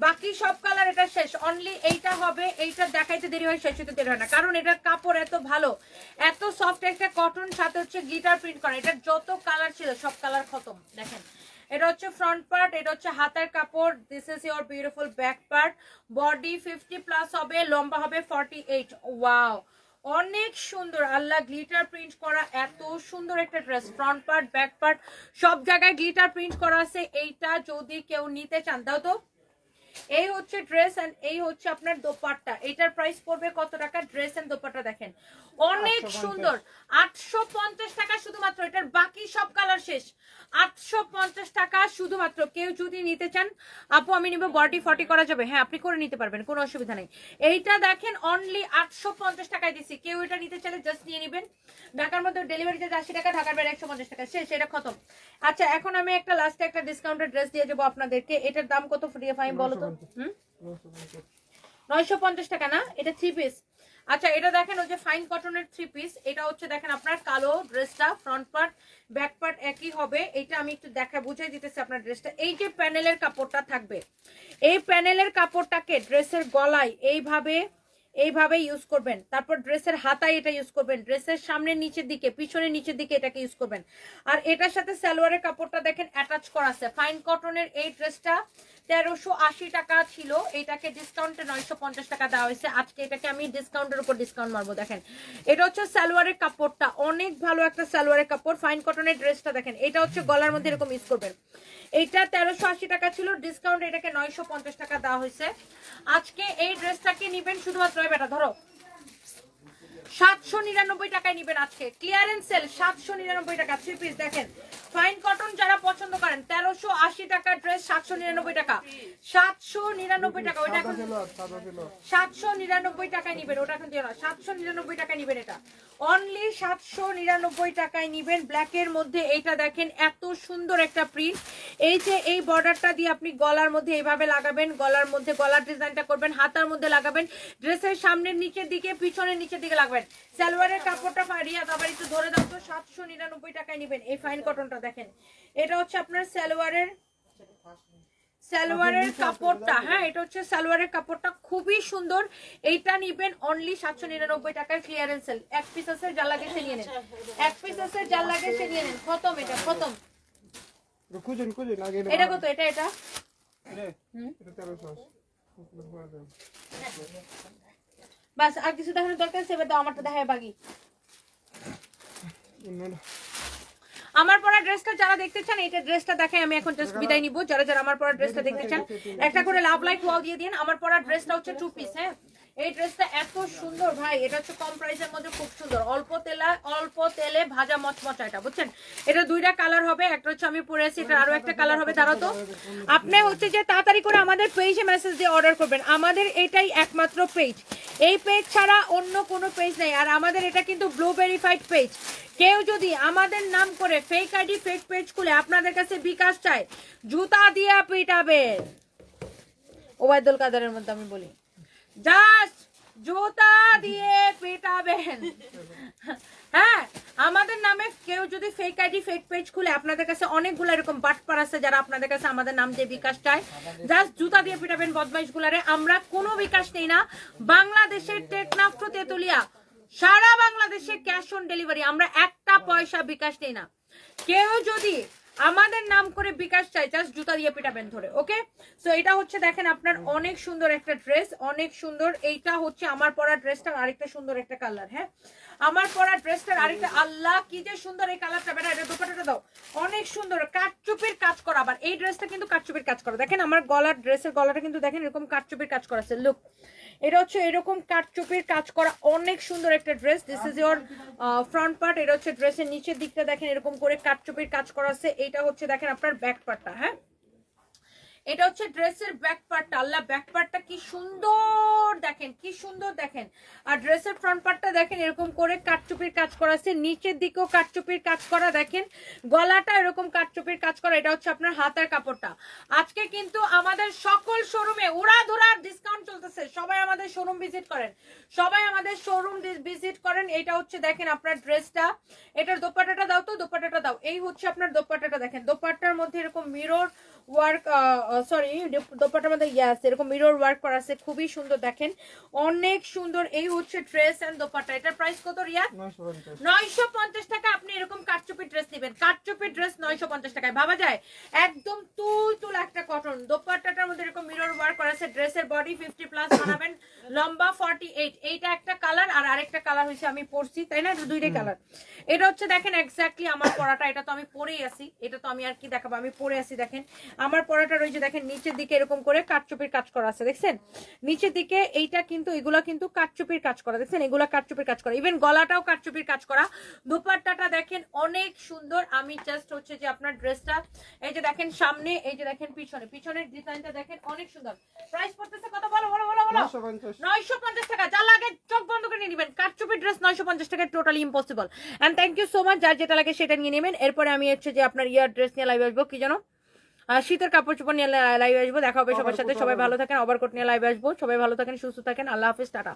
বাকি সব কালার এটা শেষ, অনলি এইটা হবে। এইটা দেখাইতে দেরি হয়, শেষ হতে দেরি হয় না, কারণ এটার কাপড় এত ভালো, এত সফট একটা কটন, সাথে হচ্ছে গ্লিটার প্রিন্ট করা। এটার যত কালার ছিল সব কালার খতম। দেখেন এটা হচ্ছে ফ্রন্ট পার্ট, এটা হচ্ছে হাতের কাপড়, this is your beautiful back part. Body 50+ হবে, লম্বা হবে 48। ওয়াও, অনেক সুন্দর, আল্লাহ গ্লিটার প্রিন্ট করা, এত সুন্দর একটা dress. Front part back part সব জায়গায় গ্লিটার প্রিন্ট করা আছে। এইটা যদি কেউ নিতে চান দাও তো। এই হচ্ছে ড্রেস এন্ড এই হচ্ছে আপনার দোপাট্টা। এটার প্রাইস পড়বে কত টাকা? ড্রেস এন্ড দোপাট্টা দেখেন অনেক সুন্দর। 850 টাকা শুধুমাত্র, এটার বাকি সব কালার শেষ। 850 টাকা শুধুমাত্র। কেউ যদি নিতে চান আপু আমি নিব, বডি 40 করা যাবে, হ্যাঁ আপনি করে নিতে পারবেন, কোনো অসুবিধা নেই। এইটা দেখেন অনলি 850 টাকায় দিছি, কেউ এটা নিতে চাইলে জাস্ট নিয়ে নেবেন। ঢাকার মধ্যে ডেলিভারি চার্জ 80 টাকা, ঢাকার বাইরে 150 টাকা, শেষ, এটা খতম। আচ্ছা এখন আমি একটা লাস্টে একটা ডিসকাউন্টেড ড্রেস দিয়ে যাবো আপনাদেরকে। এটার দাম কত ফাইন বলো তো? 950 টাকা না, এটা 3 পিস। আচ্ছা এটা দেখেন ওই যে ফাইন কটনের 3 পিস, এটা হচ্ছে দেখেন আপনার কালো ড্রেসটা, ফ্রন্ট পার্ট ব্যাক পার্ট একই হবে। এটা আমি একটু দেখা বুঝাই দিতেছি আপনার ড্রেসটা। এই যে প্যানেলের কাপড়টা থাকবে, এই প্যানেলের কাপড়টাকে ড্রেসের গলায় এইভাবে ইউজ করবেন, তারপর ড্রেসের হাতায় এটা ইউজ করবেন, ড্রেসের সামনের নিচের দিকে পিছনের নিচের দিকে এটাকে ইউজ করবেন। আর এটার সাথে সালোয়ারের কাপড়টা দেখেন অ্যাটাচ করা আছে। ফাইন কটনের এই ড্রেসটা 1380 টাকা ছিল, এটাকে ডিসকাউন্টে 950 টাকা দেওয়া হয়েছে। আজকে এটাকে আমি ডিসকাউন্টের উপর ডিসকাউন্ট মারবো। দেখেন এটা হচ্ছে সালোয়ারের কাপড়টা, অনেক ভালো একটা সালোয়ারের কাপড়। ফাইন কটনের ড্রেসটা দেখেন, এটা হচ্ছে গলার মধ্যে এরকম ইউজ করবেন। এটা 1380 টাকা ছিল, ডিসকাউন্ট এটাকে 950 টাকা দেওয়া হয়েছে। আজকে এই ড্রেসটাকে নিবেন শুধুমাত্র, বেটা ধরো, 799 টাকায় নিবেন আজকে, ক্লিয়ারেন্স সেল 799 টাকা 3 পিস। দেখেন ফাইন কটন যারা পছন্দ করেন, 1380 টাকা ড্রেস 799 টাকা, 799 টাকা। ওইটা এখন 799 টাকায় নিবেন, ওটা এখন দিও না, 799 টাকায় নিবেন, এটা অনলি 799 টাকায় নিবেন। ব্ল্যাকের মধ্যে এইটা দেখেন এত সুন্দর একটা প্রিন্ট। এই যে এই বর্ডারটা দিয়ে আপনি গলার মধ্যে এইভাবে লাগাবেন, গলার মধ্যে গলার ডিজাইনটা করবেন, হাতার মধ্যে লাগাবেন, ড্রেসের সামনের নিচের দিকে পিছনের নিচের দিকে লাগাবেন। সালোয়ারের কাপড়টা রিয়াদ আবার একটু ধরে দাও তো, 799 টাকায় নিবেন এই ফাইন কটনটা। দেখেন এটা হচ্ছে আপনার সালোয়ারের কাপড়টা, হ্যাঁ এটা হচ্ছে সালোয়ারের কাপড়টা, খুবই সুন্দর। এইটা নিবেন অনলি 799 টাকায়, ক্লিয়ারেন্স সেল। এক পিস আছে, যা লাগে সে নিয়ে নেন, এক পিস আছে, যা লাগে সে নিয়ে নেন, খতম, এটা খতম। এটা কত? এটা এটা বাস, আর কিছু দেখানোর দরকার সেবার দাও, আমারটা দেখায় বাকি। আমার পরা ড্রেসটা যারা দেখতে চান, এটা ড্রেসটা দেখাই আমি এখন জাস্ট বিদায় নিব। যারা যারা আমার পরা ড্রেসটা দেখতে চান একটা করে লাভ লাইক ওয়াও দিয়ে দিন। আমার পরা ড্রেসটা হচ্ছে 2 পিস। হ্যাঁ এই ড্রেসটা এত সুন্দর ভাই, এটা হচ্ছে কম প্রাইসের মধ্যে খুব সুন্দর, অল্প তেলে ভাজা মচমচা, এটা বুঝছেন। এটা দুইটা কালার হবে, একটা হচ্ছে আমি পরে আছি, এটা আরো একটা কালার হবে। তারা তো আপনি হচ্ছে যে তাড়াতাড়ি করে আমাদের পেজে মেসেজ দিয়ে অর্ডার করবেন, আমাদের এটাই একমাত্র পেজ, এই পেজ ছাড়া অন্য কোনো পেজ নেই। আর আমাদের এটা কিন্তু ব্লু ভেরিফাইড পেজ। কেউ যদি আমাদের নাম করে ফেক আইডি ফেক পেজ খুলে আপনাদের কাছে বিকাশ চায়, জুতা দিয়ে পিটাবেন। ওবায়দুল কাদেরের মধ্যে আমি বলি, জাস্ট জুতা দিয়ে পিটাবেন। হ্যাঁ আমাদের নামে কেউ যদি ফেক আইডি ফেক পেজ খুলে, আপনাদের কাছে অনেকগুলো এরকম বাটপার আছে যারা আপনাদের কাছে আমাদের নাম দিয়ে বিকাশ চায়, জাস্ট জুতা দিয়ে পিটাবেন বদমাইশ গুলারে। আমরা কোনো বিকাশ নেই না, বাংলাদেশের টেকনাফ টু তেতুলিয়া সারা বাংলাদেশে ক্যাশ অন ডেলিভারি, আমরা একটা পয়সা বিকাশ নেই না। কেউ যদি আমাদের নাম করে বিকাশ চাই, জাস্ট জুতা দিয়ে পিটাবেন ধরে। ওকে সো এটা হচ্ছে দেখেন আপনার অনেক সুন্দর একটা ড্রেস, অনেক সুন্দর। এইটা হচ্ছে আমার পরা ড্রেসটার আরেকটা সুন্দর একটা কালার। হ্যাঁ আমার পরা ড্রেসটার আরেকটা, আল্লাহ কি যে সুন্দর এই কালারটা, বেটা এটা দোপাট্টাটা দাও, অনেক সুন্দর কাটচুপির কাজ করা। আবার এই ড্রেসটা কিন্তু কাটচুপির কাজ করা, দেখেন আমার গলার ড্রেসের গলাটা কিন্তু দেখেন এরকম কাটচুপির কাজ করা আছে। লুক এটা হচ্ছে এরকম কাটচুপির কাজ করা, অনেক সুন্দর একটা dress. This is your front part, এটা হচ্ছে ড্রেসের নিচের দিকটা দেখেন এরকম করে কাটচুপির কাজ করা আছে। এটা হচ্ছে দেখেন আপনার ব্যাক পার্টটা। হ্যাঁ এটা হচ্ছে ড্রেসের ব্যাক পার্টটা, আল্লাহ ব্যাক পার্টটা কি সুন্দর দেখেন, কি সুন্দর দেখেন। আর ড্রেসের ফ্রন্ট পার্টটা দেখেন এরকম করে কাটচুপির কাজ করা আছে, নিচের দিকেও কাটচুপির কাজ করা, দেখেন গলাটা এরকম কাটচুপির কাজ করা। এটা হচ্ছে আপনার হাতের কাপড়টা। আজকে কিন্তু আমাদের সকল শোরুমে উড়াধুরার ডিসকাউন্ট চলতেছে, সবাই আমাদের শোরুম ভিজিট করেন, সবাই আমাদের শোরুম ভিজিট করেন। এটা হচ্ছে দেখেন আপনার ড্রেসটা, এটার দোপাট্টাটা দাও তো, দোপাট্টাটা দাও। এই হচ্ছে আপনার দোপাট্টাটা, দেখেন দোপাট্টার মধ্যে এরকম মিরর ওয়ার্ক, সরি দোপাট্টার মধ্যে ইয়াস এরকম মিরর ওয়ার্ক করা আছে, খুবই সুন্দর দেখেন, অনেক সুন্দর। এই হচ্ছে ড্রেস এন্ড দোপাট্টা। এটার প্রাইস কত রিয়াদ? 950 টাকা। আপনি এরকম কাটচুপি ড্রেস নেবেন, কাটচুপি ড্রেস 950 টাকায় ভাবা যায়, একদম তুল একটা কটন। দোপাট্টাটার মধ্যে এরকম মিরর ওয়ার্ক করা আছে, ড্রেসের বডি 50 প্লাস বানাবেন, লম্বা 48। এইটা একটা কালার, আর আরেকটা কালার হইছে আমি পরছি, তাই না, দুইটাই কালার। এটা হচ্ছে দেখেন এক্স্যাক্টলি আমার পরাটা, এটা তো আমি পরেই আছি, এটা তো আমি আর কি দেখাবো, আমি পরে আছি দেখেন। আমার পরাটার ওই যে দেখেন নিচের দিকে এরকম করে কাটচুপির কাজ করা আছে, দেখছেন নিচের দিকে এইটা কিন্তু এগুলা কিন্তু কাটচুপির কাজ করা, দেখছেন এগুলা কাটচুপির কাজ করা, ইভেন গলাটাও কাটচুপির কাজ করা। দোপাট্টাটা দেখেন অনেক সুন্দর। আমি জাস্ট হচ্ছে যে আপনার ড্রেসটা এই যে দেখেন সামনে, এই যে দেখেন পিছনে, পিছনের ডিজাইনটা দেখেন অনেক সুন্দর। প্রাইস পড়তেছে কত বলো বলো বলো বলো? 950 টাকা। যা লাগে চোখ বন্ধ করে নিয়ে নেবেন। কাটচুপির ড্রেস 950 টাকা, totally impossible. And thank you so much. যার যেটা লাগে সেটা নিয়ে নেবেন। এরপরে আমি হচ্ছে যে আপনার ইয়ার ড্রেস নিয়ে লাইভ আসবো, কি জানো শীতের কাপড় চোপড় নিয়ে লাইভ আসবো। দেখা হবে সবার সাথে। সবাই ভালো থাকেন। ওভারকোট নিয়ে লাইভ আসবো। সবাই ভালো থাকেন, সুস্থ থাকেন। আল্লাহ হাফিজ, টাটা।